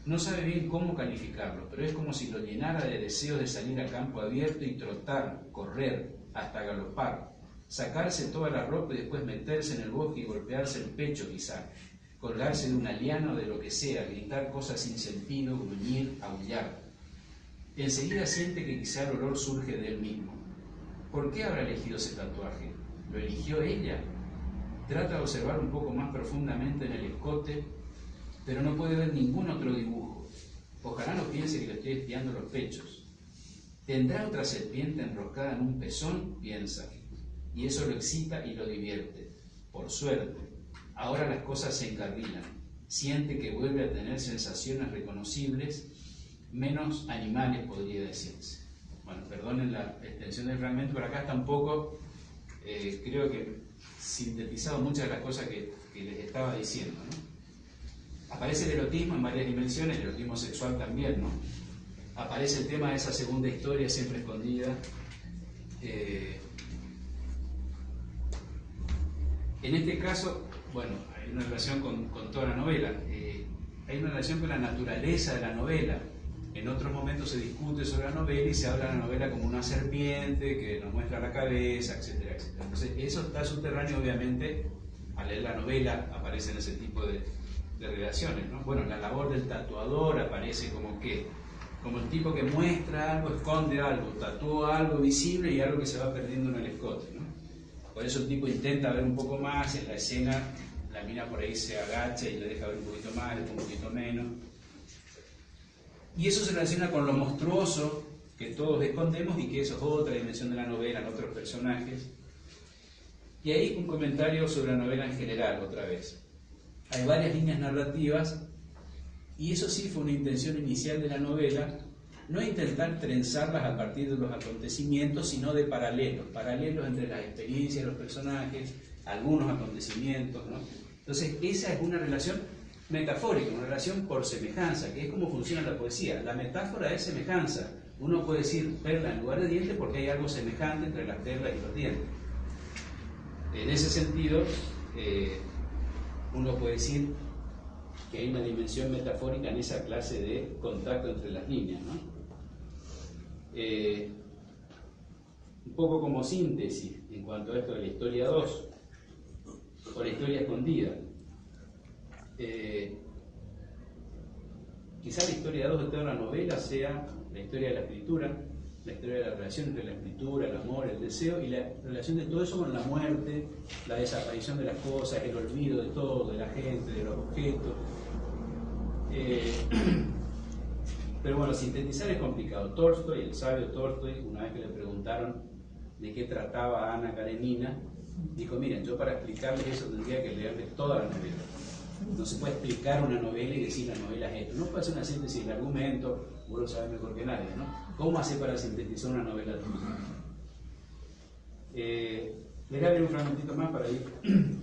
no sabe bien cómo calificarlo, pero es como si lo llenara de deseos de salir a campo abierto y trotar, correr, hasta galopar, sacarse toda la ropa y después meterse en el bosque y golpearse el pecho quizá, colgarse de una liana o de lo que sea, gritar cosas sin sentido, gruñir, aullar. Enseguida siente que quizá el olor surge de él mismo. ¿Por qué habrá elegido ese tatuaje? ¿Lo eligió ella? Trata de observar un poco más profundamente en el escote, pero no puede ver ningún otro dibujo. Ojalá no piense que le estoy espiando los pechos. ¿Tendrá otra serpiente enroscada en un pezón? Piensa. Y eso lo excita y lo divierte. Por suerte, ahora las cosas se encarrilan. Siente que vuelve a tener sensaciones reconocibles, menos animales podría decirse. Bueno, perdonen la extensión del fragmento, pero acá está un poco, creo que sintetizado muchas de las cosas que les estaba diciendo, ¿no? Aparece el erotismo en varias dimensiones, el erotismo sexual también, ¿no? Aparece el tema de esa segunda historia siempre escondida. En este caso, bueno, hay una relación con toda la novela. Hay una relación con la naturaleza de la novela. En otros momentos se discute sobre la novela y se habla de la novela como una serpiente que nos muestra la cabeza, etcétera, etcétera. Entonces, eso está subterráneo, obviamente, al leer la novela aparecen ese tipo de relaciones, ¿no? Bueno, la labor del tatuador aparece como el tipo que muestra algo, esconde algo, tatúa algo visible y algo que se va perdiendo en el escote, ¿no? Por eso el tipo intenta ver un poco más, en la escena la mina por ahí se agacha y le deja ver un poquito más, un poquito menos. Y eso se relaciona con lo monstruoso que todos escondemos y que eso es otra dimensión de la novela, en otros personajes. Y ahí un comentario sobre la novela en general, otra vez. Hay varias líneas narrativas y eso sí fue una intención inicial de la novela, no intentar trenzarlas a partir de los acontecimientos, sino de paralelos entre las experiencias de los personajes, algunos acontecimientos, ¿no? Entonces esa es una relación metafórica, una relación por semejanza, que es como funciona la poesía. La metáfora es semejanza. Uno puede decir perla en lugar de diente porque hay algo semejante entre las perlas y los dientes. En ese sentido, uno puede decir que hay una dimensión metafórica en esa clase de contacto entre las líneas, ¿no? Un poco como síntesis en cuanto a esto de la historia 2 o la historia escondida. Quizá la historia 2 de toda la novela sea la historia de la escritura, la historia de la relación entre la escritura, el amor, el deseo y la relación de todo eso con la muerte, la desaparición de las cosas, el olvido de todo, de la gente, de los objetos. Pero bueno, sintetizar es complicado. Tolstoy, el sabio Tolstoy, una vez que le preguntaron de qué trataba Ana Karenina, dijo, miren, yo para explicarles eso tendría que leerles toda la novela. No se puede explicar una novela y decir la novela es esto. No puede hacer una síntesis del argumento, vos lo sabés mejor que nadie, ¿no? ¿Cómo hacer para sintetizar una novela tuya? Les voy a leer un fragmentito más para ir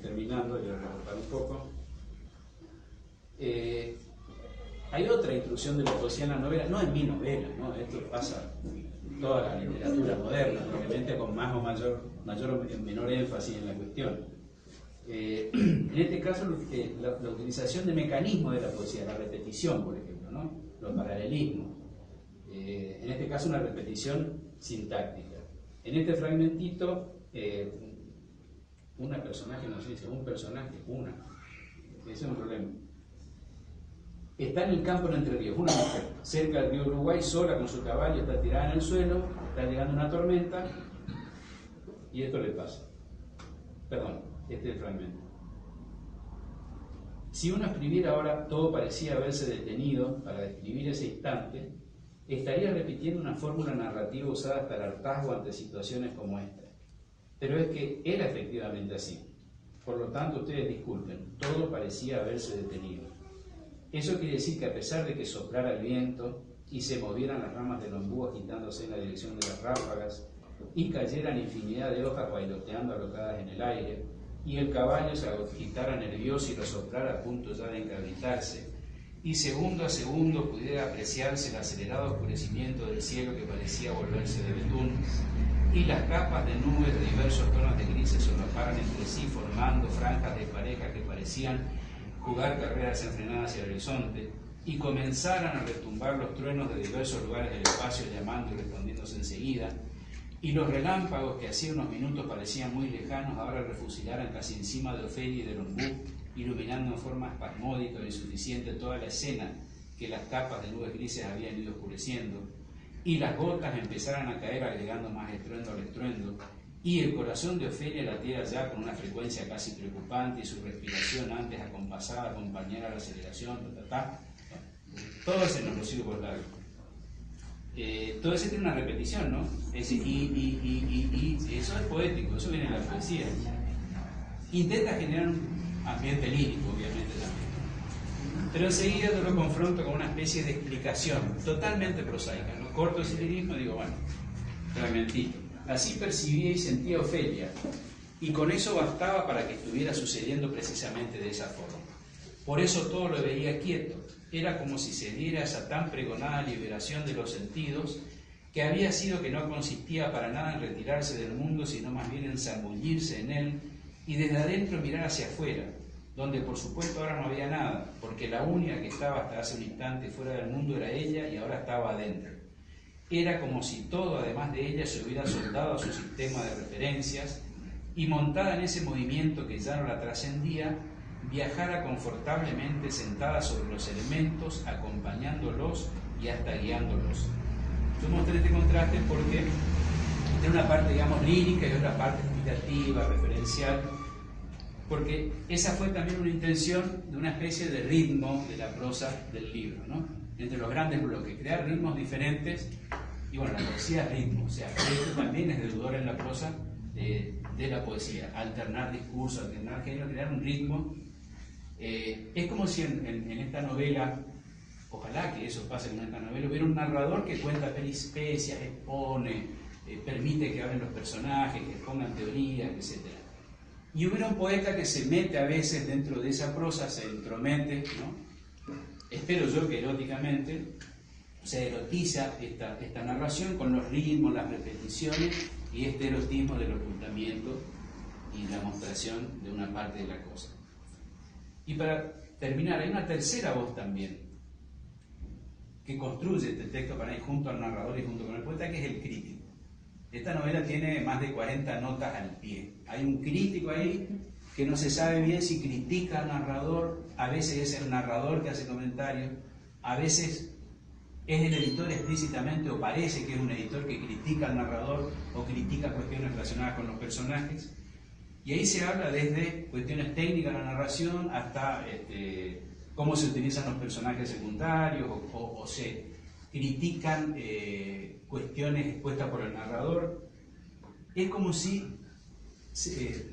terminando y recortar un poco. Hay otra intrusión de la poesía en la novela, no en mi novela, ¿no? Esto pasa en toda la literatura moderna, obviamente con más o mayor o menor énfasis en la cuestión. En este caso, la utilización de mecanismos de la poesía, la repetición, por ejemplo, ¿no? Los paralelismos. En este caso, una repetición sintáctica. En este fragmentito, una personaje, no sé si un personaje, ese es un problema. Está en el campo en Entre Ríos, una mujer, cerca del río Uruguay, sola con su caballo, está tirada en el suelo, está llegando una tormenta, y esto le pasa. Perdón, este es el fragmento. Si uno escribiera ahora, todo parecía haberse detenido para describir ese instante, estaría repitiendo una fórmula narrativa usada hasta el hartazgo ante situaciones como esta. Pero es que era efectivamente así. Por lo tanto, ustedes disculpen, todo parecía haberse detenido. Eso quiere decir que a pesar de que soplara el viento y se movieran las ramas del ombú agitándose en la dirección de las ráfagas y cayeran infinidad de hojas bailoteando alocadas en el aire y el caballo se agitara nervioso y lo soplara a punto ya de encabritarse, y segundo a segundo pudiera apreciarse el acelerado oscurecimiento del cielo que parecía volverse de betún, y las capas de nubes de diversos tonos de grises solaparan entre sí formando franjas de pareja que parecían jugar carreras enfrenadas hacia el horizonte, y comenzaran a retumbar los truenos de diversos lugares del espacio llamando y respondiéndose enseguida, y los relámpagos que hacía unos minutos parecían muy lejanos ahora refusilaran casi encima de Ofelia y de Lombú, iluminando en forma espasmódica e insuficiente toda la escena que las capas de nubes grises habían ido oscureciendo, y las gotas empezaran a caer agregando más estruendo al estruendo, y el corazón de Ofelia latiera ya con una frecuencia casi preocupante y su respiración antes acompasada acompañara la aceleración, todo ese nos lo sigo por largo. Todo eso tiene una repetición, ¿no? Y eso es poético, eso viene en la poesía. Intenta generar un ambiente lírico, obviamente también. Pero enseguida yo lo confronto con una especie de explicación totalmente prosaica, ¿no? Corto ese lirismo y digo, bueno, fragmentito. Así percibía y sentía Ofelia, y con eso bastaba para que estuviera sucediendo precisamente de esa forma. Por eso todo lo veía quieto. Era como si se diera esa tan pregonada liberación de los sentidos, que había sido que no consistía para nada en retirarse del mundo, sino más bien en zambullirse en él y desde adentro mirar hacia afuera, donde por supuesto ahora no había nada, porque la única que estaba hasta hace un instante fuera del mundo era ella y ahora estaba adentro. Era como si todo, además de ella, se hubiera soldado a su sistema de referencias y montada en ese movimiento que ya no la trascendía, viajara confortablemente sentada sobre los elementos, acompañándolos y hasta guiándolos. Yo mostré este contraste porque tiene una parte, digamos, lírica y otra parte explicativa, referencial, porque esa fue también una intención de una especie de ritmo de la prosa del libro, ¿no? Entre los grandes bloques, crear ritmos diferentes, y bueno, la poesía es ritmo, o sea, esto también es deudor en la prosa de la poesía, alternar discurso, alternar género, crear un ritmo. Es como si en esta novela, ojalá que eso pase en esta novela, hubiera un narrador que cuenta peripecias, expone, permite que hablen los personajes, que expongan teorías, etc. Y hubiera un poeta que se mete a veces dentro de esa prosa, se entromete, ¿no? Espero yo que eróticamente se erotiza esta narración con los ritmos, las repeticiones y este erotismo del ocultamiento y la mostración de una parte de la cosa. Y para terminar, hay una tercera voz también que construye este texto para ir junto al narrador y junto con el poeta, que es el crítico. Esta novela tiene más de 40 notas al pie. Hay un crítico ahí que no se sabe bien si critica al narrador, a veces es el narrador que hace comentarios, a veces es el editor explícitamente, o parece que es un editor que critica al narrador o critica cuestiones relacionadas con los personajes. Y ahí se habla desde cuestiones técnicas de la narración hasta cómo se utilizan los personajes secundarios o se critican cuestiones expuestas por el narrador. Es como si,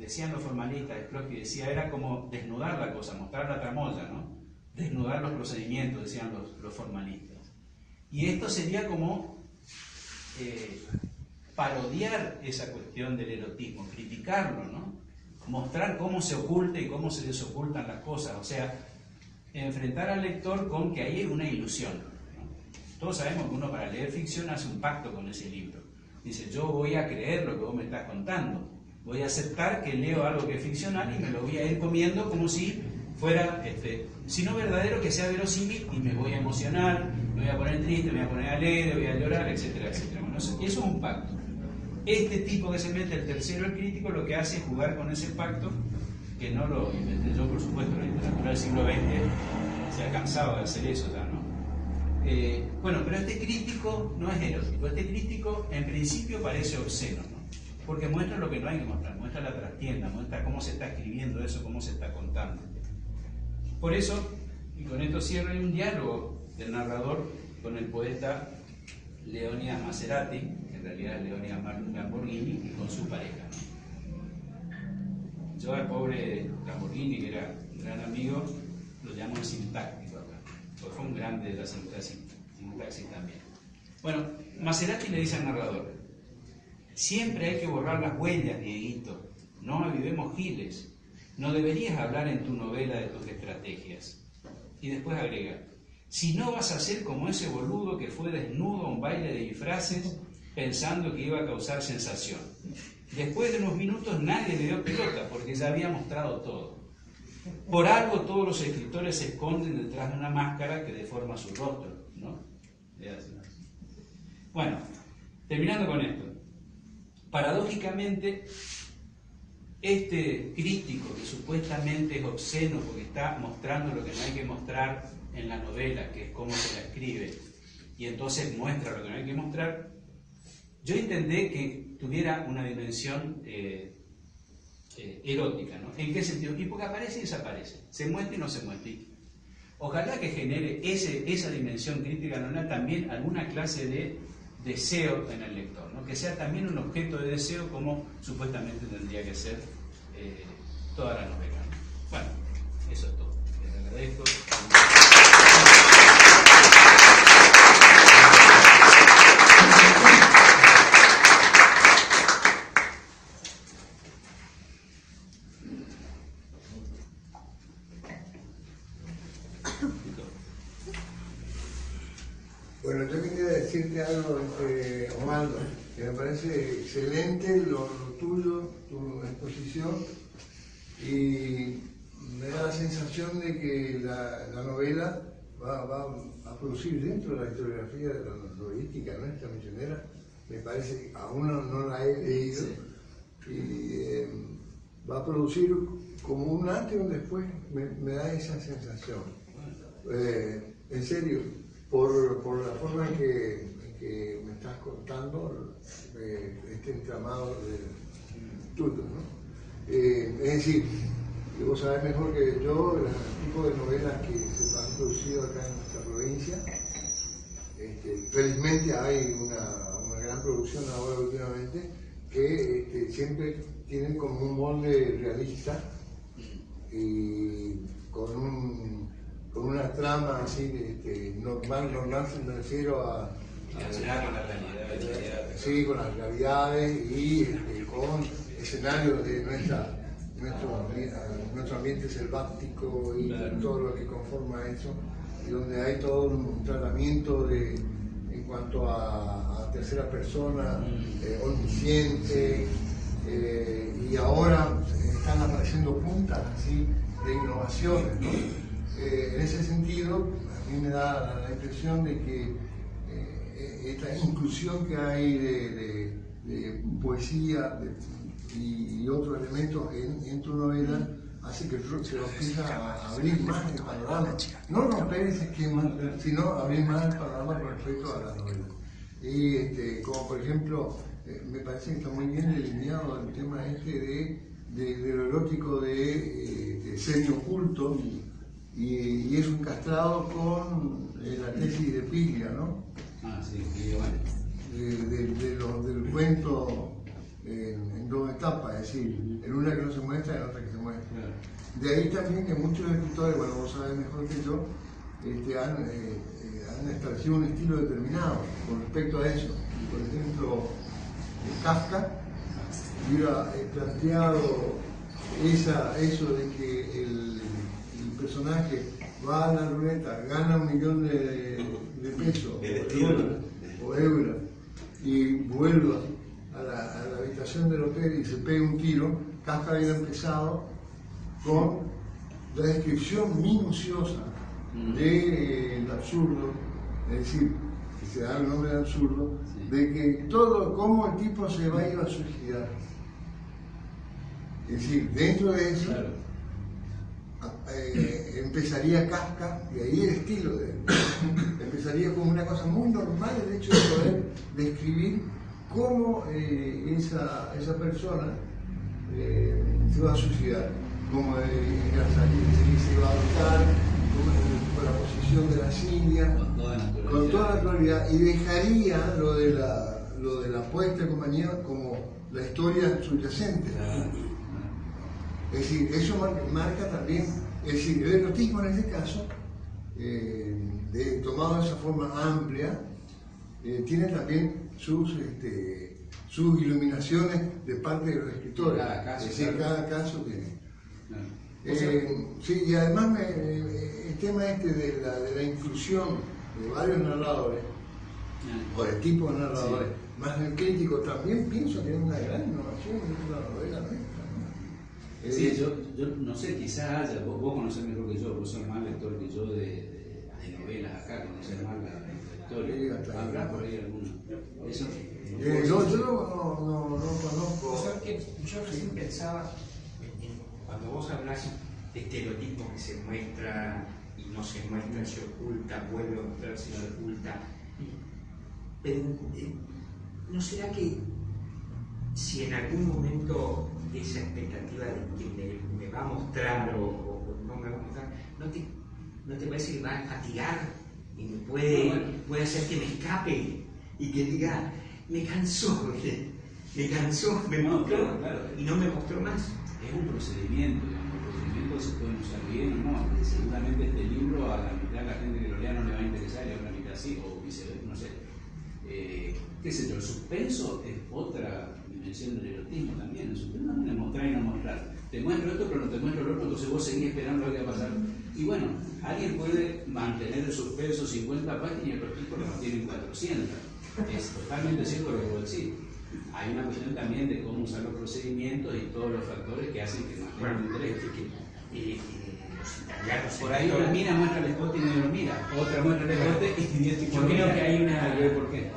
decían los formalistas, Sprosky decía, era como desnudar la cosa, mostrar la tramoya, ¿no? Desnudar los procedimientos, decían los formalistas. Y esto sería como parodiar esa cuestión del erotismo, criticarlo, ¿no? Mostrar cómo se oculta y cómo se desocultan las cosas, o sea, enfrentar al lector con que ahí hay una ilusión, ¿no? Todos sabemos que uno para leer ficción hace un pacto con ese libro. Dice, yo voy a creer lo que vos me estás contando, voy a aceptar que leo algo que es ficcional y me lo voy a ir comiendo como si fuera, si no verdadero, que sea verosímil, y me voy a emocionar, me voy a poner triste, me voy a poner alegre, voy a llorar, etcétera, etcétera. Bueno, eso es un pacto. Este tipo que se mete, el tercero, el crítico, lo que hace es jugar con ese pacto, que no lo inventé yo, por supuesto, la literatura del siglo XX se ha cansado de hacer eso ya, ¿no? Bueno, pero este crítico no es erótico, este crítico en principio parece obsceno, ¿no? Porque muestra lo que no hay que mostrar, muestra la trastienda, muestra cómo se está escribiendo eso, cómo se está contando. Por eso, y con esto cierro, hay un diálogo del narrador con el poeta Leonidas Maserati, que en realidad es Leonidas Lamborghini, y con su pareja, ¿no? Yo al pobre Lamborghini, que era un gran amigo, lo llamo el sintáctico acá, porque fue un grande de la sintaxis también. Bueno, Maserati le dice al narrador, siempre hay que borrar las huellas, Dieguito, no avivemos giles, no deberías hablar en tu novela de tus estrategias. Y después agrega, si no vas a ser como ese boludo que fue desnudo a un baile de disfraces pensando que iba a causar sensación. Después de unos minutos nadie le dio pelota porque ya había mostrado todo. Por algo todos los escritores se esconden detrás de una máscara que deforma su rostro, ¿no? Bueno, terminando con esto. Paradójicamente, este crítico que supuestamente es obsceno porque está mostrando lo que no hay que mostrar en la novela, que es cómo se la escribe, y entonces muestra lo que no hay que mostrar, yo intenté que tuviera una dimensión erótica, ¿no? ¿En qué sentido? Y porque aparece y desaparece, se muestra y no se muestra. Ojalá que genere esa dimensión crítica novela también alguna clase de deseo en el lector, ¿no? Que sea también un objeto de deseo como supuestamente tendría que ser toda la novela, ¿no? Bueno, eso es todo. Les agradezco. Bueno, yo quería decirte algo, Osvaldo, que me parece excelente lo tuyo, tu exposición, y me da la sensación de que la novela va a producir dentro de la historiografía de la novelística nuestra misionera, me parece que aún no la he leído, y va a producir como un antes y un después, me da esa sensación. En serio. Por la forma en que me estás contando este entramado del tuyo, ¿no? Es decir, vos sabés mejor que yo el tipo de novelas que se han producido acá en nuestra provincia. Felizmente hay una gran producción ahora últimamente que siempre tienen como un molde realista y con una trama así normal, me refiero a con la realidad. Sí, con las realidades y con escenarios de nuestro ambiente selvático y todo lo que conforma eso, y donde hay todo un tratamiento en cuanto a tercera persona, omnisciente, y ahora están apareciendo puntas así de innovaciones, ¿no? En ese sentido, a mí me da la impresión de que esta inclusión que hay de poesía y otros elementos en tu novela hace que se lo empieza a abrir más el panorama. No romper ese esquema, sino abrir más el panorama con respecto a la novela. Y como por ejemplo, me parece que está muy bien delineado el tema de lo erótico de semi-oculto, y es un castrado con la tesis de Piglia, ¿no? Ah, sí, bueno. Del cuento en dos etapas, es decir, en una que no se muestra y en otra que se muestra. De ahí también que muchos escritores, bueno, vos sabés mejor que yo, han establecido un estilo determinado con respecto a eso. Por ejemplo, Kafka hubiera planteado eso de que el personaje va a la ruleta, gana 1 millón de pesos o euros y vuelve a la habitación del hotel y se pega un tiro. Kafka había empezado con la descripción minuciosa del absurdo, es decir, que se da el nombre de absurdo, de que cómo el tipo se va a ir a suicidar. Es decir, dentro de eso empezaría Kafka, y ahí el estilo de él, empezaría como una cosa muy normal el hecho de poder describir cómo esa persona se va a suicidar, cómo se va a ahorcar, con la posición de la silla, con toda naturalidad, y dejaría lo de la puesta en compañía como la historia subyacente. Es decir, eso marca también, es decir, el erotismo en este caso, tomado de esa forma amplia, tiene también sus iluminaciones de parte de los escritores. Cada caso, es decir, cada caso tiene. Sí, y además el tema de la inclusión de varios narradores, o de tipos de narradores, más el crítico, también pienso que es una gran innovación en la novela nuestra, ¿no? Sí, yo no sé, quizás haya, vos conocés mejor que yo, vos sos más lector que yo de novelas acá, conocés más la historia. ¿Habrá por ahí alguno? Eso. Yo no conozco. O sea, que yo recién pensaba, cuando vos hablas de estereotipos que se muestra y no se muestra, se oculta, vuelve a mostrarse y se oculta. Pero, ¿no será que si en algún momento esa expectativa de que me va a mostrar o no me va a mostrar, ¿no te parece que va a fatigar y me puede hacer que me escape y que diga, me cansó, me mostró y no me mostró más? Es un procedimiento, digamos, los procedimientos se pueden usar bien o no. Seguramente este libro a la mitad de la gente que lo lea no le va a interesar y a la mitad sí, o viceversa, no sé. Qué sé yo, el suspenso es otra dimensión del erotismo también. El suspenso no es mostrar y no mostrar. Te muestro esto pero no te muestro lo otro, entonces vos seguís esperando a que va a pasar. Y bueno, alguien puede mantener el suspenso 50 páginas y otros tipos lo mantienen 400. Es totalmente cierto lo que vos decís. Hay una cuestión también de cómo usar los procedimientos y todos los factores que hacen que mantengan el interés. Los italianos. Por ahí una mina muestra el escote y nadie lo mira, otra muestra el escote y Dios te Yo creo que hay una. ¿Por qué?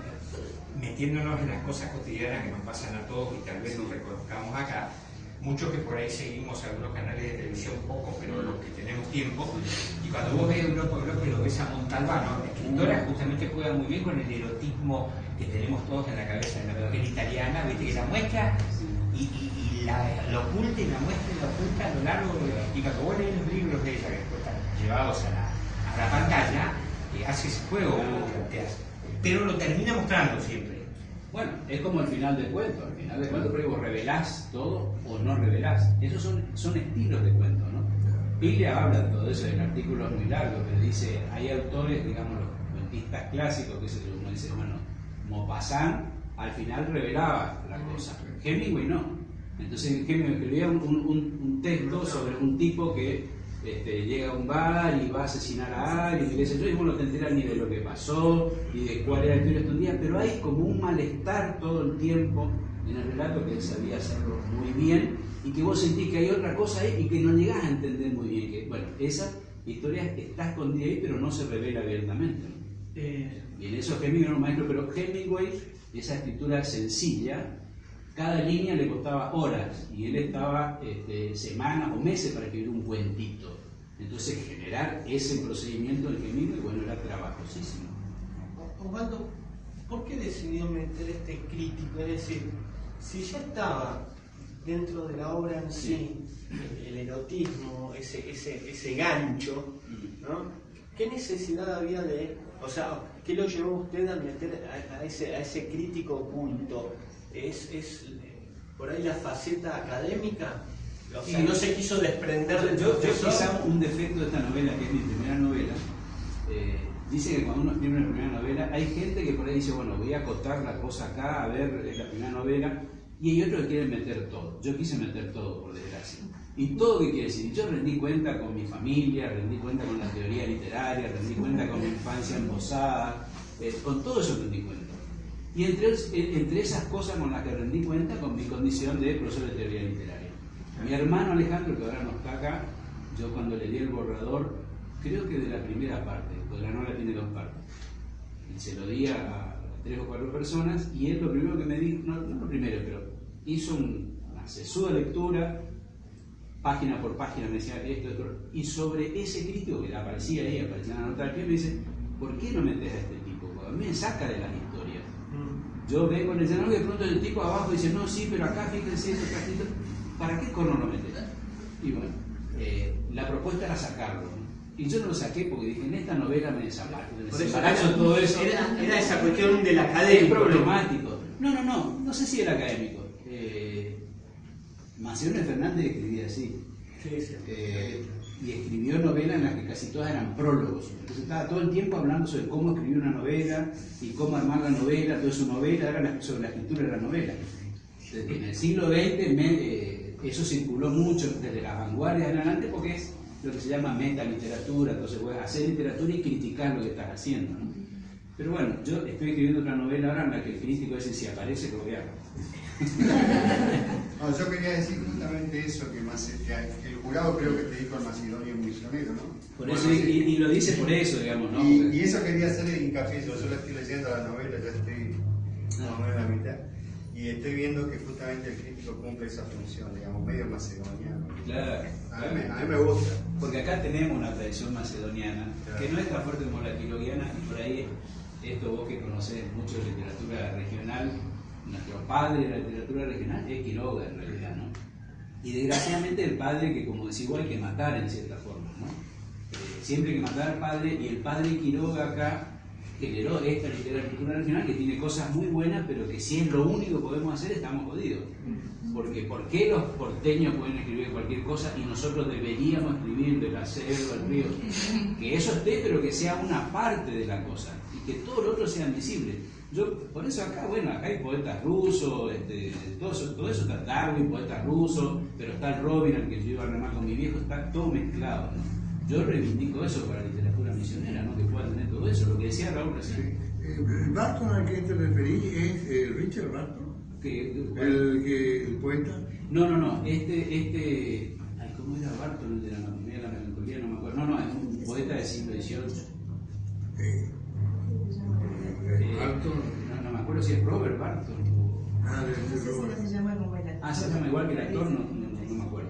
Metiéndonos en las cosas cotidianas que nos pasan a todos y tal vez nos reconozcamos acá, muchos que por ahí seguimos algunos canales de televisión, poco, pero los que tenemos tiempo, y cuando vos ves Europa, lo ves a Montalbano, la escritora justamente juega muy bien con el erotismo que tenemos todos en la cabeza, en la mujer italiana, ¿viste? Que la muestra y la oculta y la muestra y la oculta a lo largo y cuando vos lees los libros de ella que después están llevados a la pantalla, hace ese juego que vos planteás, pero lo termina mostrando siempre. Bueno, es como el final del cuento. Al final del cuento, pero vos revelás todo o no revelás. Esos son estilos de cuento, ¿no? Piglia habla de todo eso, el artículo es muy largo, pero dice, hay autores, digamos, los cuentistas clásicos, que se uno dice, bueno, Maupassant al final revelaba la cosa, Hemingway no. Entonces Hemingway escribía un texto sobre un tipo que llega a un bar y va a asesinar a alguien, y qué sé yo, y vos no te enteras ni de lo que pasó, ni de cuál era la historia de un día, pero hay como un malestar todo el tiempo en el relato que él sabía hacerlo muy bien, y que vos sentís que hay otra cosa ahí y que no llegás a entender muy bien, que bueno, esa historia está escondida ahí, pero no se revela abiertamente. Y en eso Hemingway era un maestro, pero Hemingway, esa escritura sencilla, cada línea le costaba horas, y él estaba semanas o meses para escribir un cuentito. Entonces generar ese procedimiento en Hemingway, bueno, era trabajosísimo. Osvaldo, ¿por qué decidió meter este crítico? Es decir, si ya estaba dentro de la obra en sí, el erotismo, ese gancho, ¿no? ¿Qué necesidad había de, o sea, qué lo llevó a usted a meter a ese crítico oculto? ¿Es por ahí la faceta académica? O sea, no se quiso desprender del profesor. Quizá un defecto de esta novela, que es mi primera novela, dice que cuando uno escribe una primera novela, hay gente que por ahí dice, bueno, voy a acotar la cosa acá, a ver, es la primera novela, y hay otros que quieren meter todo. Yo quise meter todo, por desgracia. ¿Y todo qué quiere decir? Yo rendí cuenta con mi familia, rendí cuenta con la teoría literaria, rendí cuenta con mi infancia embosada, con todo eso rendí cuenta. Y entre esas cosas con las que rendí cuenta, con mi condición de profesor de teoría literaria. Mi hermano Alejandro, que ahora no está acá, yo cuando le di el borrador, creo que de la primera parte, porque la novela tiene 2 partes, y se lo di a 3 o 4 personas, y él lo primero que me dijo, no lo primero, pero hizo una sesuda lectura, página por página, me decía esto, y sobre ese crítico que aparecía ahí, aparecía en la nota al pie, me dice, ¿por qué no metes a este tipo? Porque a mí me saca de las historias. Yo vengo en el escenario y de pronto el tipo abajo dice, no, sí, pero acá fíjense esto, acá esto. ¿Para qué corno lo metes? Y bueno, la propuesta era sacarlo. Y yo no lo saqué porque dije, en esta novela me desembarazo todo eso. Era esa cuestión del académico. Es problemático. No sé si era académico. Macedonio Fernández escribía así. Y escribió novelas en las que casi todas eran prólogos. Entonces estaba todo el tiempo hablando sobre cómo escribir una novela y cómo armar la novela, toda su novela era sobre la escritura de la novela. En el siglo XX eso circuló mucho desde las vanguardias en adelante porque es lo que se llama metaliteratura, entonces puedes hacer literatura y criticar lo que estás haciendo, ¿no? Pero bueno, yo estoy escribiendo otra novela ahora en la que el crítico dice si aparece lo voy a... No, yo quería decir justamente eso, que el jurado creo que te dijo el macedonio misionero, ¿no? Por eso, y lo dice por eso, digamos, ¿no? Y eso quería hacer hincapié, yo la estoy leyendo la novela, ya estoy más o menos en la mitad, y estoy viendo que justamente el crítico cumple esa función, digamos, medio macedoniano. Claro. A mí me gusta. Porque acá tenemos una tradición macedoniana, claro, que no es tan fuerte como la quiroguiana, y por ahí esto vos que conocés mucho de literatura regional, nuestro padre de la literatura regional es Quiroga en realidad, ¿no? Y desgraciadamente el padre que, como decís, hay que matar en cierta forma, ¿no? Siempre hay que matar al padre, y el padre Quiroga acá generó esta literatura regional que tiene cosas muy buenas, pero que si es lo único que podemos hacer estamos jodidos. Porque ¿por qué los porteños pueden escribir cualquier cosa y nosotros deberíamos escribir de la selva al río? Que eso esté, pero que sea una parte de la cosa y que todo lo otro sea visible. Yo, por eso acá, bueno, acá hay poetas rusos, todo eso está Darwin, poetas rusos, pero está el Robin, al que yo iba a armar con mi viejo, está todo mezclado, ¿no? Yo reivindico eso para la literatura misionera, ¿no? Que puedan tener todo eso, lo que decía Raúl recién. Barton al que te referí es Richard Barton, el poeta. No, ay, ¿cómo era Barton, el de la anatomía de la melancolía? No me acuerdo. No, es un poeta del siglo XVIII. Barton. No me acuerdo si es Robert Barton o... Debe ser Robert. Se llama como el actor. se llama igual que el actor, no me acuerdo.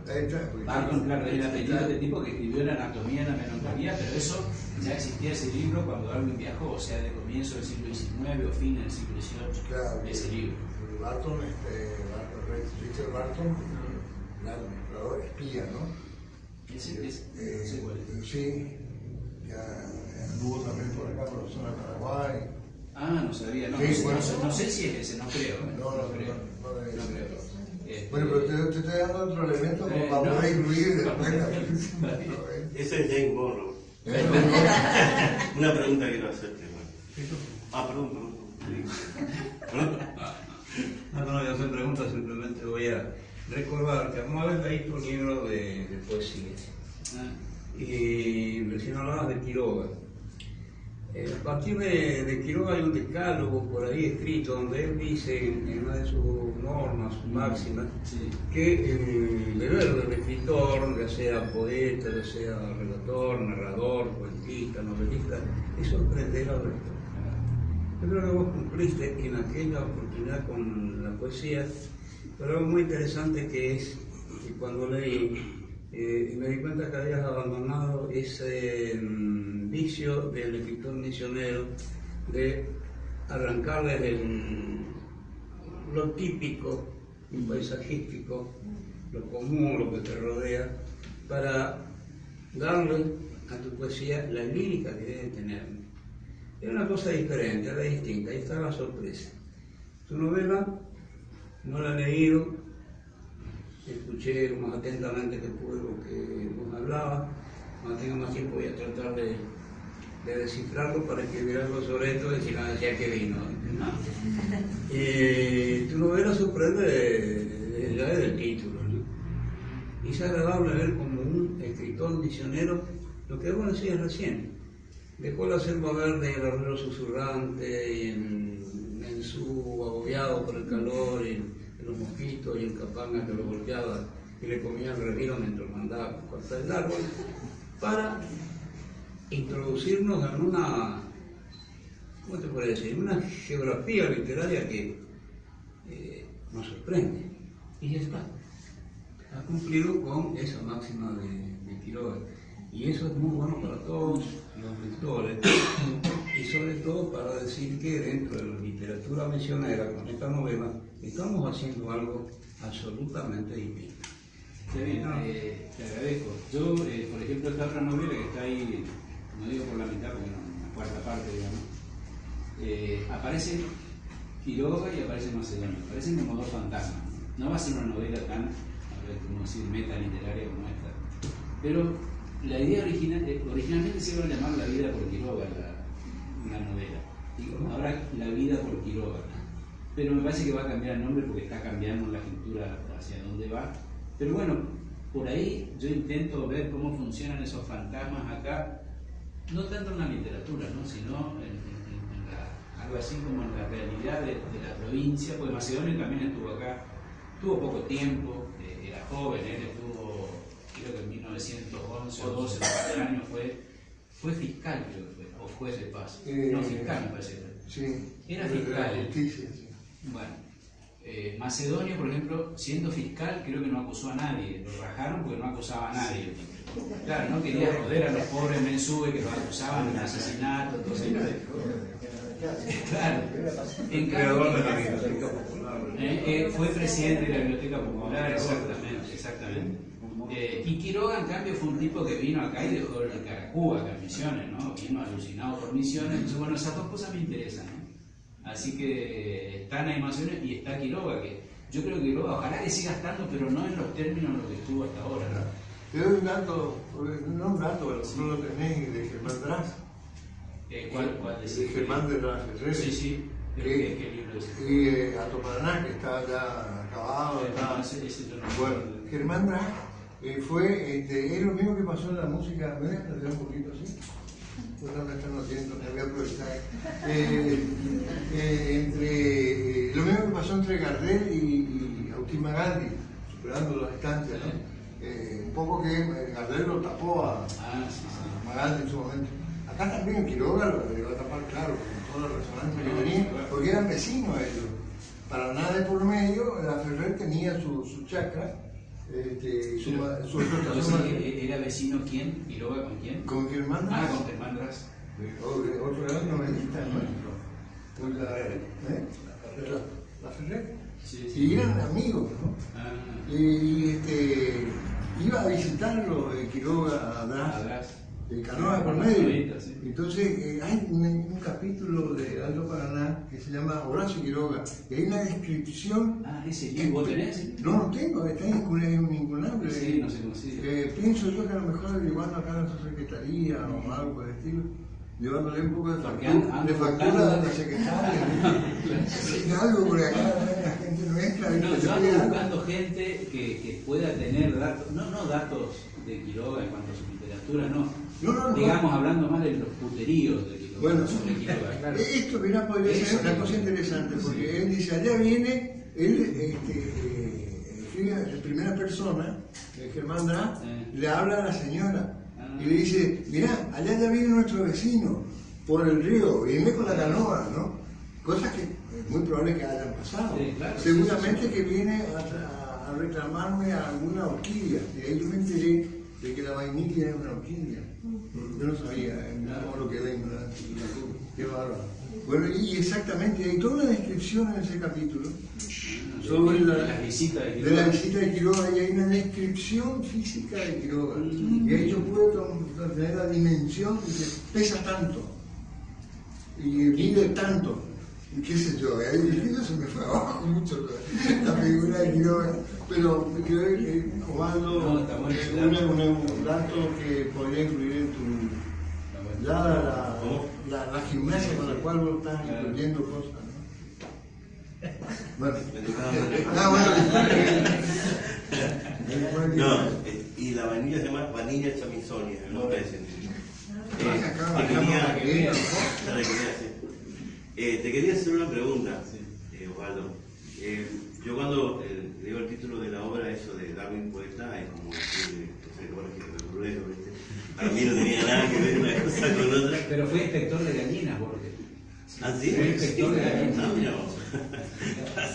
Barton, claro, es el apellido de este tipo que escribió la anatomía de la melancolía, pero eso ya existía ese libro cuando Darwin viajó, o sea, de comienzo del siglo XIX o fin del siglo XVIII, claro, ese libro. Barton, Richard Barton, gran explorador, espía, ¿no? No sé cuál es. Sí, ya anduvo también por acá, por la zona de Paraguay. No sabía, no, Sí, bueno, no sé si es ese, no creo. No creo. Bueno, pero te estoy dando otro elemento como para poder incluir después. Ese es James Morrow. Una pregunta quiero hacerte. Perdón. No, yo hacer preguntas, simplemente voy a recordar que alguna vez leíste un libro de poesía. Y recién hablabas de Quiroga. A partir de Quiroga hay un decálogo por ahí escrito donde él dice en una de sus normas, sus máximas, que el deber del escritor, ya sea poeta, ya sea relator, narrador, poetista, novelista, es sorprender al lector. Yo creo que vos cumpliste en aquella oportunidad con la poesía, pero algo muy interesante que es que cuando leí, me di cuenta que habías abandonado ese vicio del escritor misionero de arrancar desde lo típico, lo paisajístico, lo común, lo que te rodea, para darle a tu poesía la lírica que debe tener. Era una cosa diferente, era distinta, ahí está la sorpresa. Tu novela no la he leído, escuché lo más atentamente que pude lo que vos hablabas. Cuando tenga más tiempo voy a tratar de descifrarlo para escribir algo sobre esto y si no decía que vino. Tu novela sorprende ya desde el título, ¿no? Y es agradable ver como un escritor misionero, lo que vos decías recién, dejó la selva verde y el arroyo susurrante y en su agobiado por el calor y los mosquitos y el capanga que lo golpeaba y le comía el reviro mientras mandaba cortar el árbol, para introducirnos en una, ¿cómo te puedo decir?, una geografía literaria que nos sorprende. Y ya está. Ha cumplido con esa máxima de Quiroga. Y eso es muy bueno para todos los lectores y sobre todo para decir que dentro de la literatura misionera, con esta novela, estamos haciendo algo absolutamente distinto. Está bien, te agradezco. Yo, por ejemplo, esta otra novela que está ahí, no digo por la mitad, porque no, la cuarta parte, digamos, aparece Quiroga y aparece Macedonio, aparecen como dos fantasmas. No va a ser una novela tan, a ver, como decir, metaliteraria como esta, pero la idea originalmente se iba a llamar La vida por Quiroga, la novela. Y ahora La vida por Quiroga. pero me parece que va a cambiar el nombre porque está cambiando la escritura hacia dónde va. Pero bueno, por ahí yo intento ver cómo funcionan esos fantasmas acá, no tanto en la literatura, ¿no? Sino algo así como en la realidad de la provincia, porque Macedonio también estuvo acá, tuvo poco tiempo, era joven, él estuvo, creo que en 1911 o 12, un par de años fue fiscal, creo que fue, o juez de paz, no fiscal me parece que fue. Sí, Era fiscal. De justicia, sí. Bueno, Macedonio, por ejemplo, siendo fiscal, creo que no acusó a nadie, lo rajaron porque no acusaba a nadie. Claro, no quería joder a los pobres mensúes que los acusaban de asesinato, todo eso. Claro, en cambio, fue presidente de la Biblioteca Popular, exactamente. Y Quiroga, en cambio, fue un tipo que vino acá y dejó el Caracuba acá en Misiones, ¿no? Vino alucinado por Misiones. Entonces, bueno, esas dos cosas me interesan, ¿no? Así que están ahí Misiones y está Quiroga, que yo creo que Quiroga, ojalá que siga estando, pero no en los términos en los que estuvo hasta ahora, ¿no? Te doy un dato, no un dato, pero no lo tenés, de Germán Dras. ¿Cuál decís? De Germán de Dras, el Sí, sí. ¿Qué libro es? Y Alto Paraná, que está ya acabado. Bueno, Germán Dras fue, es lo mismo que pasó en la música. ¿Me dejas hacer un poquito así? Pues no me están haciendo, me voy a aprovechar. Lo mismo que pasó entre Gardel y Agustín Magaldi, superando las distancias, ¿no? Un poco que Gardel lo tapó a Magaldi en su momento. Acá también Quiroga lo llegó a tapar, claro, con toda la resonancia que tenía, porque eran vecinos ellos. Para nada de por medio, la Ferrer tenía su chacra, su explotación. ¿Era vecino quién? ¿Quiroga con quién? Con Germán Dras. Con Germán Dras. Otro gran novelista nuestro. La Ferrer. Sí. Y eran amigos, ¿no? Y iba a visitarlo Quiroga a Dras. El canoa por medio. Entonces hay un capítulo de Alto Paraná que se llama Horacio Quiroga, y hay una descripción. ¿Ese libro vos tenés? No lo tengo, está incunable. Sí, no sé cómo se dice. Pienso yo que a lo mejor averiguando acá en nuestra secretaría o algo por el estilo, llevándole un poco de factura a la secretaria. Algo por acá, la gente nuestra. No, yo ando buscando gente que pueda tener datos, no datos de Quiroga en cuanto a su literatura, no. Digamos, hablando más de los puteríos de Quiroga. Bueno, sobre Quiroga, claro. Esto mirá, podría ser una cosa interesante, porque él dice, allá viene, él escribe en primera persona, Germán Dras, le habla a la señora, y le dice, mirá, allá ya viene nuestro vecino, por el río, viene con la canoa, ¿no? Cosas que es muy probable que hayan pasado. Sí, claro, seguramente que viene a reclamarme alguna orquídea, y ahí yo me enteré de que la vainilla era una orquídea. Yo no sabía, lo que era ignorancia. Qué bárbaro. Bueno, y exactamente, hay toda una descripción en ese capítulo sobre la visita de Quiroga, y hay una descripción física de Quiroga. Y ahí yo puedo tener la dimensión de que pesa tanto y mide tanto. Y qué sé yo, ahí se me fue abajo mucho la figura de Quiroga. Pero creo que Osvaldo un dato que podría incluir en tu la gimnasia con la cual vos estás incluyendo cosas, ¿no? Bueno. No, y la vainilla se llama vanilla chamisonia, no te quería hacer una pregunta, Osvaldo. Yo cuando leo el título de la obra, eso de Darwin Poeta, es como decir, ¿viste? Para mí no tenía nada que ver una cosa con otra. Pero fue inspector de gallinas, Borges. ¿Ah, sí? Fue inspector de gallinas. No, mira vos.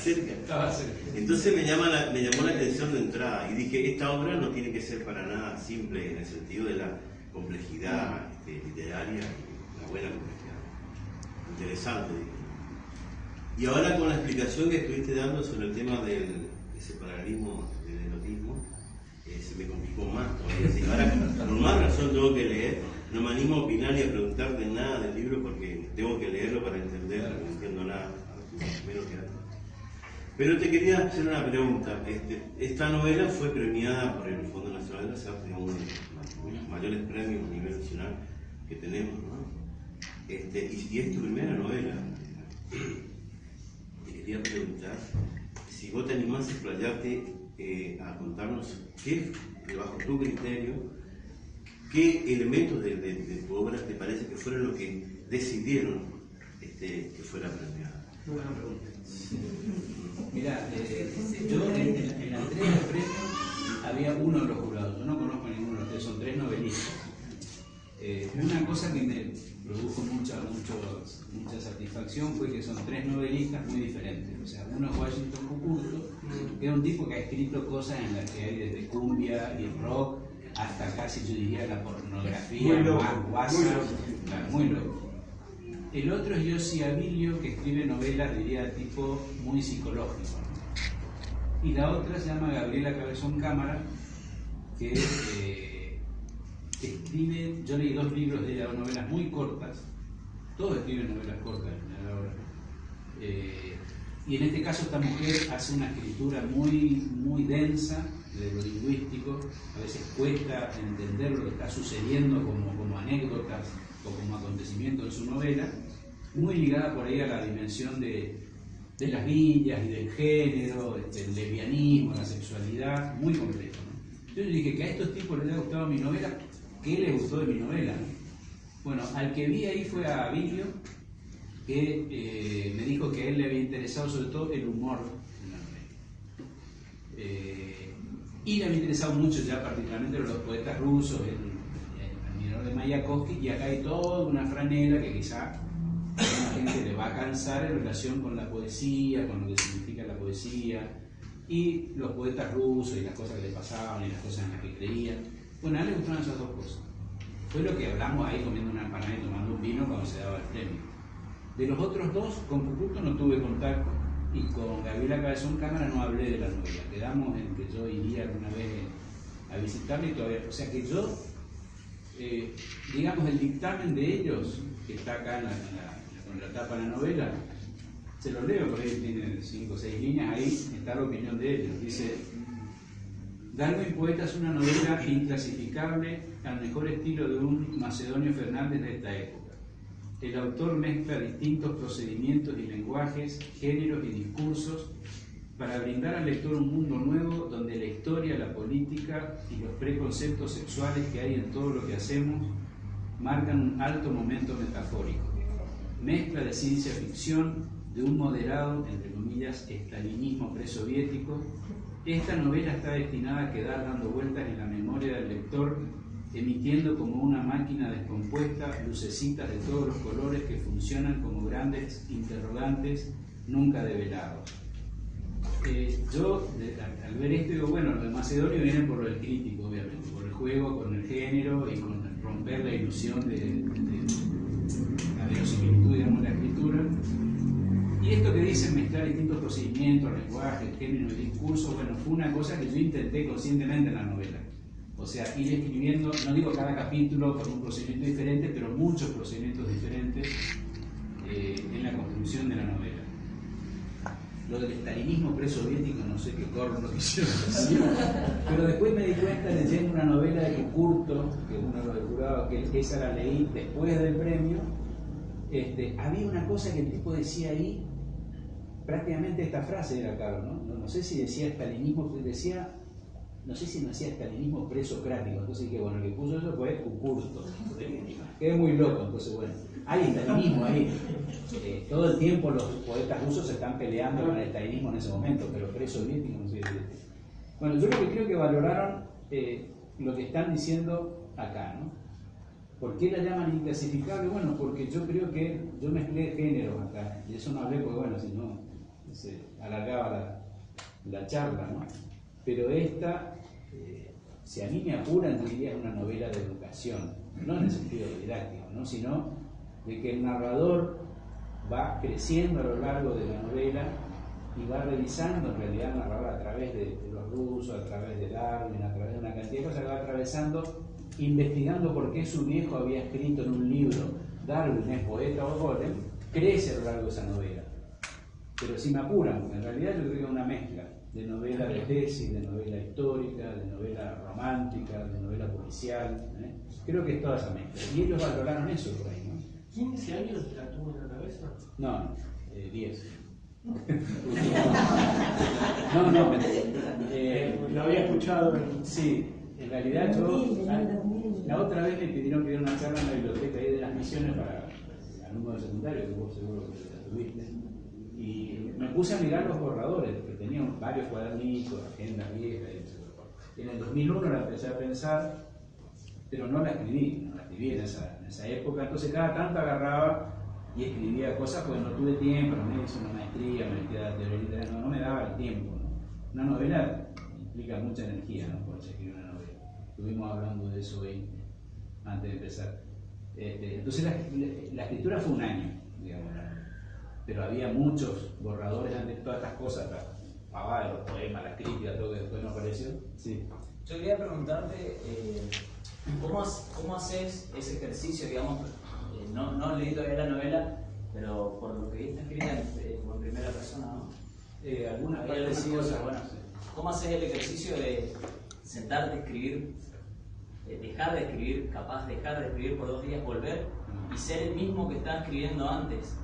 Estaba cerca. Entonces me llamó la atención de entrada y dije, esta obra no tiene que ser para nada simple en el sentido de la complejidad literaria y la buena complejidad. Interesante, dije. Y ahora con la explicación que estuviste dando sobre el tema de ese paralelismo del erotismo, se me complicó más todavía. Así que ahora, por más razón tengo que leer, no me animo a opinar ni a preguntarte nada del libro porque tengo que leerlo para entender, no entiendo nada, menos que antes. Pero te quería hacer una pregunta. Esta novela fue premiada por el Fondo Nacional de las Artes, uno de los mayores premios a nivel nacional que tenemos, ¿no? Y es tu primera novela. quería preguntar si vos te animás a explayarte a contarnos qué, bajo tu criterio, qué elementos de tu obra te parece que fueron los que decidieron que fuera premiada. Buena pregunta. Mirá, yo en la entrega del premio había uno de los jurados, yo no conozco a ninguno de ustedes, son 3 novelistas. Una cosa que me produjo mucha satisfacción fue que son 3 novelistas muy diferentes. O sea, uno es Washington Cucurto, que es un tipo que ha escrito cosas en las que hay desde cumbia y rock hasta casi, yo diría, la pornografía, más WhatsApp, muy loco. El otro es Yossi Abilio, que escribe novelas, diría, tipo muy psicológico, ¿no? Y la otra se llama Gabriela Cabezón Cámara, que escribe, yo leí 2 libros de ella, novelas muy cortas, todos escriben novelas cortas ahora. Y en este caso esta mujer hace una escritura muy densa de lo lingüístico, a veces cuesta entender lo que está sucediendo como anécdotas o como acontecimiento en su novela, muy ligada por ahí a la dimensión de las villas y del género, el lesbianismo, la sexualidad, muy complejo, ¿no? Yo dije que a estos tipos les ha gustado mi novela. ¿Qué le gustó de mi novela? Bueno, al que vi ahí fue a Abilio, que me dijo que a él le había interesado sobre todo el humor en la novela. Y le había interesado mucho ya particularmente los poetas rusos, el admirador de Mayakovsky, y acá hay toda una franela que quizá a la gente le va a cansar en relación con la poesía, con lo que significa la poesía, y los poetas rusos y las cosas que le pasaban y las cosas en las que creían. Bueno, a él le gustaron esas 2 cosas. Fue lo que hablamos ahí comiendo una empanada y tomando un vino cuando se daba el premio. De los otros 2, con Cucurto no tuve contacto y con Gabriela Cabezón Cámara no hablé de la novela. Quedamos en que yo iría alguna vez a visitarle y todavía. O sea que yo, digamos, el dictamen de ellos, que está acá con la tapa de la novela, se lo leo, por ahí tiene 5 o 6 líneas, ahí está la opinión de ellos. Dice: Darwin Poeta es una novela inclasificable al mejor estilo de un Macedonio Fernández de esta época. El autor mezcla distintos procedimientos y lenguajes, géneros y discursos para brindar al lector un mundo nuevo donde la historia, la política y los preconceptos sexuales que hay en todo lo que hacemos marcan un alto momento metafórico. Mezcla de ciencia ficción, de un moderado, entre comillas, estalinismo presoviético. Esta novela está destinada a quedar dando vueltas en la memoria del lector, emitiendo como una máquina descompuesta lucecitas de todos los colores que funcionan como grandes interrogantes nunca develados. Yo, al ver esto, digo, bueno, los de Macedonio vienen por lo del crítico, obviamente, por el juego con el género y con romper la ilusión de la verosimilitud, digamos, de la escritura. Y esto que dicen mezclar distintos procedimientos, lenguajes, géneros y discursos, bueno, fue una cosa que yo intenté conscientemente en la novela. O sea, ir escribiendo, no digo cada capítulo con un procedimiento diferente, pero muchos procedimientos diferentes en la construcción de la novela. Lo del estalinismo presoviético, no sé qué corno quisieron decir, pero después me di cuenta leyendo una novela de Cucurto, que es uno de los jurados, que esa la leí después del premio. Había una cosa que el tipo decía ahí, prácticamente esta frase era, claro, no sé si decía estalinismo, decía, no sé si no decía estalinismo presocrático, entonces que bueno, el que puso eso fue Cucurto, quedé muy loco, entonces bueno, hay estalinismo ahí, todo el tiempo los poetas rusos se están peleando con el estalinismo en ese momento, pero presoviético no sé. Bueno, yo lo que creo que valoraron lo que están diciendo acá, ¿no? ¿Por qué la llaman inclasificable? Bueno, porque yo creo que yo mezclé géneros acá, y eso no hablé porque, bueno, si no, se alargaba la charla, ¿no? Pero esta, si a mí me apuran, yo diría es una novela de educación, no en el sentido didáctico, ¿no? Sino de que el narrador va creciendo a lo largo de la novela y va revisando en realidad el narrador a través de los rusos, a través de Darwin, a través de una cantidad de cosas que va atravesando, investigando por qué su viejo había escrito en un libro Darwin es poeta o golem, crece a lo largo de esa novela. Pero si me apuran, en realidad yo creo que es una mezcla de novela de tesis, de novela histórica, de novela romántica, de novela policial, creo que es toda esa mezcla. Y ellos valoraron eso por ahí, ¿no? ¿15 años la tuvo en la cabeza? No, 10. No, lo había escuchado. Sí, en realidad yo, la otra vez me pidieron que diera una charla en la biblioteca ahí de las Misiones para alumnos de secundario, que vos seguro que la tuviste, y me puse a mirar los borradores, porque tenía varios cuadernitos, agendas viejas, etc. En el 2001 la empecé a pensar, pero no la escribí en esa época, entonces cada tanto agarraba y escribía cosas porque no tuve tiempo, no me hice una maestría, me metí a la teoría literaria, no me daba el tiempo, ¿no? Una novela implica mucha energía, ¿no? Por escribir una novela. Estuvimos hablando de eso hoy, antes de empezar. Entonces la escritura fue un año, digamos, pero había muchos borradores antes de todas estas cosas, la pavada de los poemas, la crítica, todo que después no apareció. Sí. Yo quería preguntarte, ¿cómo haces ese ejercicio, digamos, no leí todavía la novela, pero por lo que viste escrita en primera persona, ¿no? Algunas cosas, bueno, ¿cómo haces el ejercicio de sentarte a escribir, dejar de escribir, capaz dejar de escribir por 2 días, volver y ser el mismo que estaba escribiendo antes?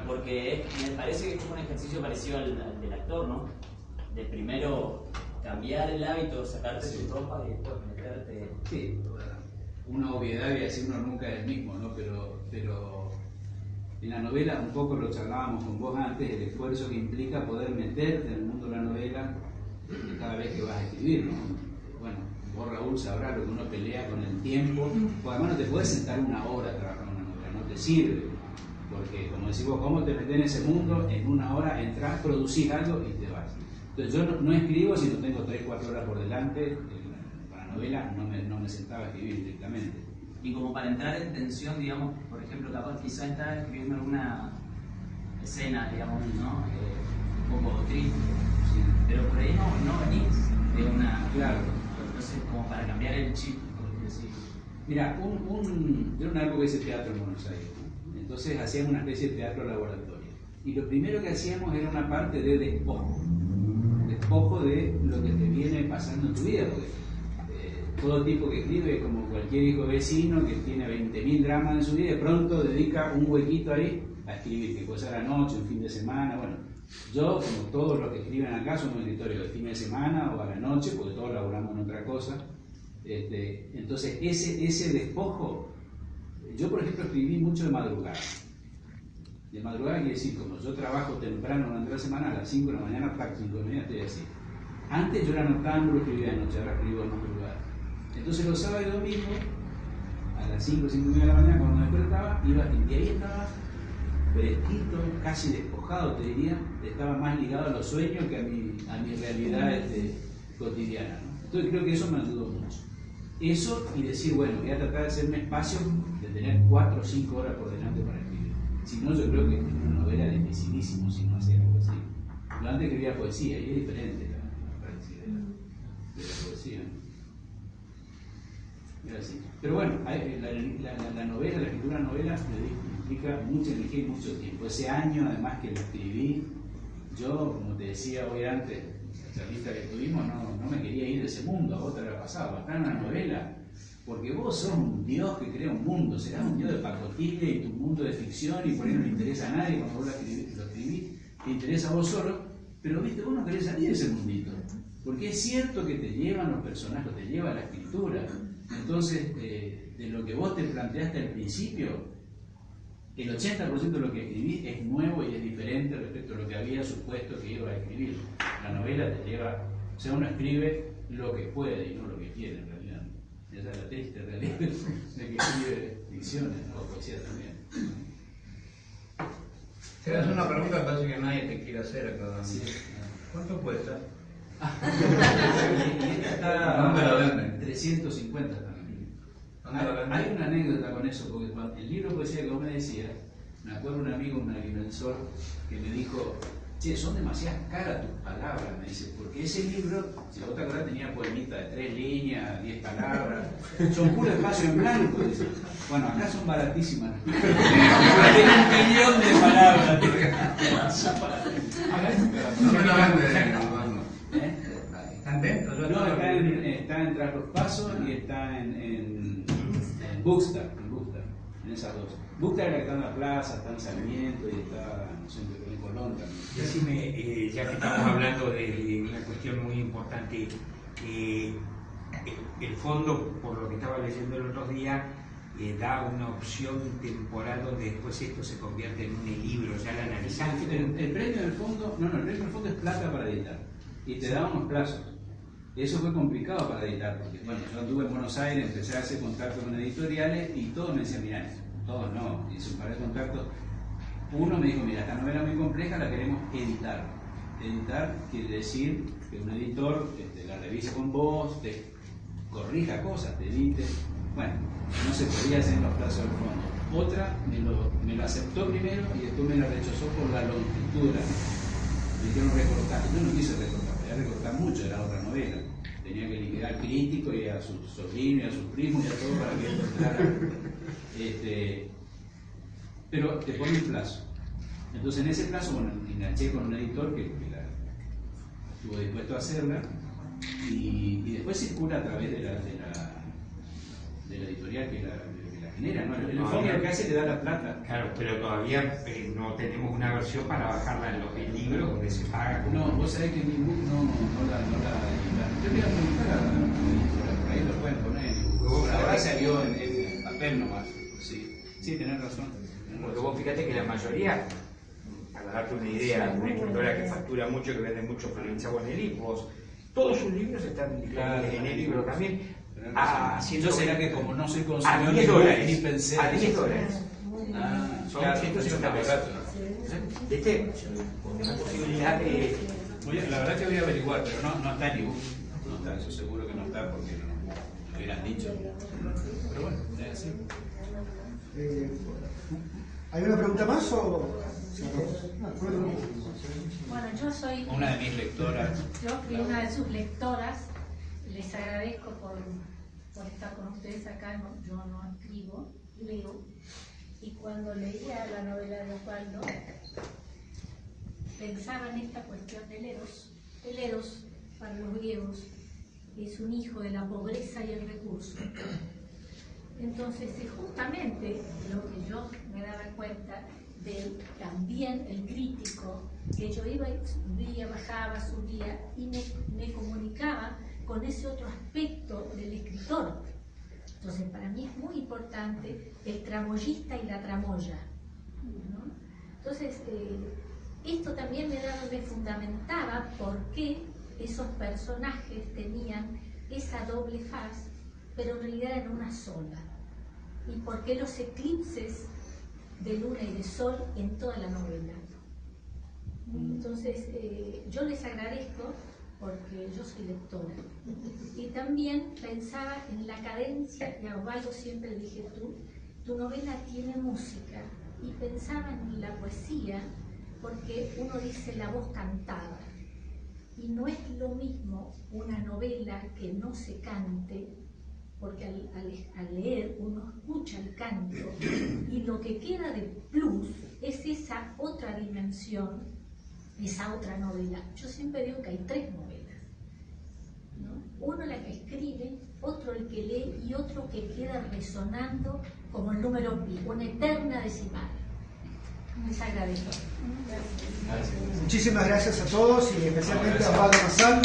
Porque me parece que es como un ejercicio parecido al del actor, ¿no? De primero cambiar el hábito, sacarte tu ropa y después meterte... Sí, una obviedad y decir uno nunca es el mismo, ¿no? Pero en la novela, un poco lo charlábamos con vos antes, el esfuerzo que implica poder meterte en el mundo de la novela cada vez que vas a escribir, ¿no? Bueno, vos, Raúl, sabrás lo que uno pelea con el tiempo, porque además no te puedes sentar 1 hora a trabajar en una novela, no te sirve, porque como decís vos, ¿cómo te metés en ese mundo? En 1 hora entras, producís algo y te vas. Entonces yo no escribo si no tengo 3-4 horas por delante. Para novela no me sentaba a escribir directamente. Y como para entrar en tensión, digamos, por ejemplo, capaz quizás estás escribiendo alguna escena, digamos, ¿no? Un poco triste, sí. Pero por ahí no venís de una... Claro. Entonces, como para cambiar el chip, por decir. Mira, yo en una época hice teatro en Buenos Aires, ¿no? Entonces hacíamos una especie de teatro laboratorio. Y lo primero que hacíamos era una parte de despojo de lo que te viene pasando en tu vida, porque todo tipo que escribe, como cualquier hijo vecino que tiene 20.000 dramas en su vida, de pronto dedica un huequito ahí a escribir, que puede ser a la noche, un fin de semana. Bueno, yo, como todos los que escriben acá, somos escritores de fin de semana o a la noche, porque todos laburamos en otra cosa. Entonces, ese despojo, yo por ejemplo escribí mucho de madrugada. De madrugada quiere decir, como yo trabajo temprano durante la semana, a las 5 de la mañana, hasta 5 de la mañana estoy así. Antes yo era noctámbulo, escribía de noche, ahora escribo de madrugada. Entonces los sábados y domingos, a las 5 y media de la mañana cuando me despertaba, iba y ahí estaba fresquito, casi despojado, te diría, estaba más ligado a los sueños que a mi realidad cotidiana, ¿no? Entonces creo que eso me ayudó mucho. Eso y decir, bueno, voy a tratar de hacer un espacio de tener 4 o 5 horas por delante para escribir. Si no, yo creo que una novela es dificilísimo si no hacía algo así. Yo antes escribía poesía y es diferente la praxis de la poesía, ¿no? Así. Pero bueno, la novela, la escritura de novela implica mucha energía y mucho tiempo. Ese año, además que lo escribí, yo, como te decía hoy antes, la charlita que tuvimos, no me quería ir de ese mundo. A vos te habrá pasado, acá en una novela, porque vos sos un dios que crea un mundo, serás un dios de pacotilla y tu mundo de ficción y por ahí no le interesa a nadie. Cuando vos lo escribís, te interesa a vos solo, pero viste, vos no querés salir de ese mundito, porque es cierto que te llevan los personajes, te lleva la escritura. Entonces, de lo que vos te planteaste al principio, el 80% de lo que escribí es nuevo y es diferente respecto a lo que había supuesto que iba a escribir. La novela te lleva, o sea, uno escribe lo que puede y no lo que quiere en realidad. Esa es la triste realidad de que escribe ficciones, ¿no? Poesía también. Te haces una pregunta que parece que nadie te quiere hacer acá. Sí. ¿Cuánto cuesta? Y esta está ¿Dónde la venden? 350 también. Hay una anécdota con eso, porque cuando el libro de poesía que vos me decías, me acuerdo un amigo, un agrimensor, que me dijo, che, son demasiadas caras tus palabras, me dice, porque ese libro, si vos te acordás, tenía poemitas de 3 líneas, 10 palabras, son puro espacio en blanco, dice. Bueno, acá son baratísimas. Tienen 1 millón de palabras. No me la venden. ¿Están dentro? No, está en Tras los Pasos y está en Bookstart. En esas dos. Busca la que está en la plaza, está en Sarmiento y está, no sé, en Colón también. Decime, ya que estamos hablando de una cuestión muy importante, el fondo, por lo que estaba leyendo el otro día, da una opción temporal donde después esto se convierte en un libro, ya la analizaste. El premio del fondo, el premio del fondo es plata para editar y te da unos plazos. Eso fue complicado para editar, porque bueno, yo anduve en Buenos Aires, empecé a hacer contactos con editoriales y todos me decían, mirá, todos no, hice un par de contactos. Uno me dijo, mira, esta novela es muy compleja, la queremos editar. Editar quiere decir que un editor la revise con vos, te corrija cosas, te edite. Bueno, no se podía hacer en los plazos del fondo. Otra me lo aceptó primero y después me la rechazó por la longitud de la novela. Me dijeron recortar, yo no quise recortar, quería recortar mucho, era otra novela. Tenía que liquidar al crítico y a sus sobrinos y a sus primos y a todo para que encontrara. Pero te pone un plazo. Entonces en ese plazo, bueno, enganché con un editor que estuvo dispuesto a hacerla y después circula a través de la editorial que la genera, ¿no? El fondo lo que hace es que da la plata. Claro, pero todavía no tenemos una versión para bajarla en libros donde se paga. No, vos sabés que en mi book no la yo voy a preguntar a la editorial, por ahí lo pueden poner. Ahora se vio en papel nomás. Sí, tenés razón. Porque vos fíjate que la mayoría, para darte una idea, una escritora que factura mucho, que vende mucho, Florencia Bonelli, vos, todos sus libros están disponibles en el libro también. Yo será que como no soy a consumidor $10, ni pensé. a $10. Son Claro, 150 pesos. ¿Viste? Una posibilidad de... La verdad que voy a averiguar, pero no está en ebook. No está, eso seguro que no está porque no lo hubieran dicho. Pero bueno, es así. ¿Hay una pregunta más o...? Bueno, yo soy una de mis lectoras. Yo fui una de sus lectoras. Les agradezco por estar con ustedes acá. Yo no escribo, leo. Y cuando leía la novela de Osvaldo, pensaba en esta cuestión del Eros. El Eros, para los griegos, es un hijo de la pobreza y el recurso. Entonces, justamente lo que yo me daba cuenta de también el crítico, que yo iba y subía, bajaba, subía y me comunicaba con ese otro aspecto del escritor. Entonces, para mí es muy importante el tramoyista y la tramoya, ¿no? Entonces, esto también me fundamentaba por qué esos personajes tenían esa doble faz, pero en realidad eran una sola. Y por qué los eclipses de luna y de sol en toda la novela. Entonces, yo les agradezco porque yo soy lectora. Y también pensaba en la cadencia, y a Osvaldo siempre le dije, tu novela tiene música, y pensaba en la poesía, porque uno dice la voz cantada, y no es lo mismo una novela que no se cante, porque al leer uno escucha el canto, y lo que queda de plus es esa otra dimensión, esa otra novela. Yo siempre digo que hay tres novelas, ¿no? Uno la que escribe, otro el que lee y otro que queda resonando como el número pi, una eterna decimal. Les agradezco. Muchísimas gracias a todos y especialmente a Osvaldo Mazán.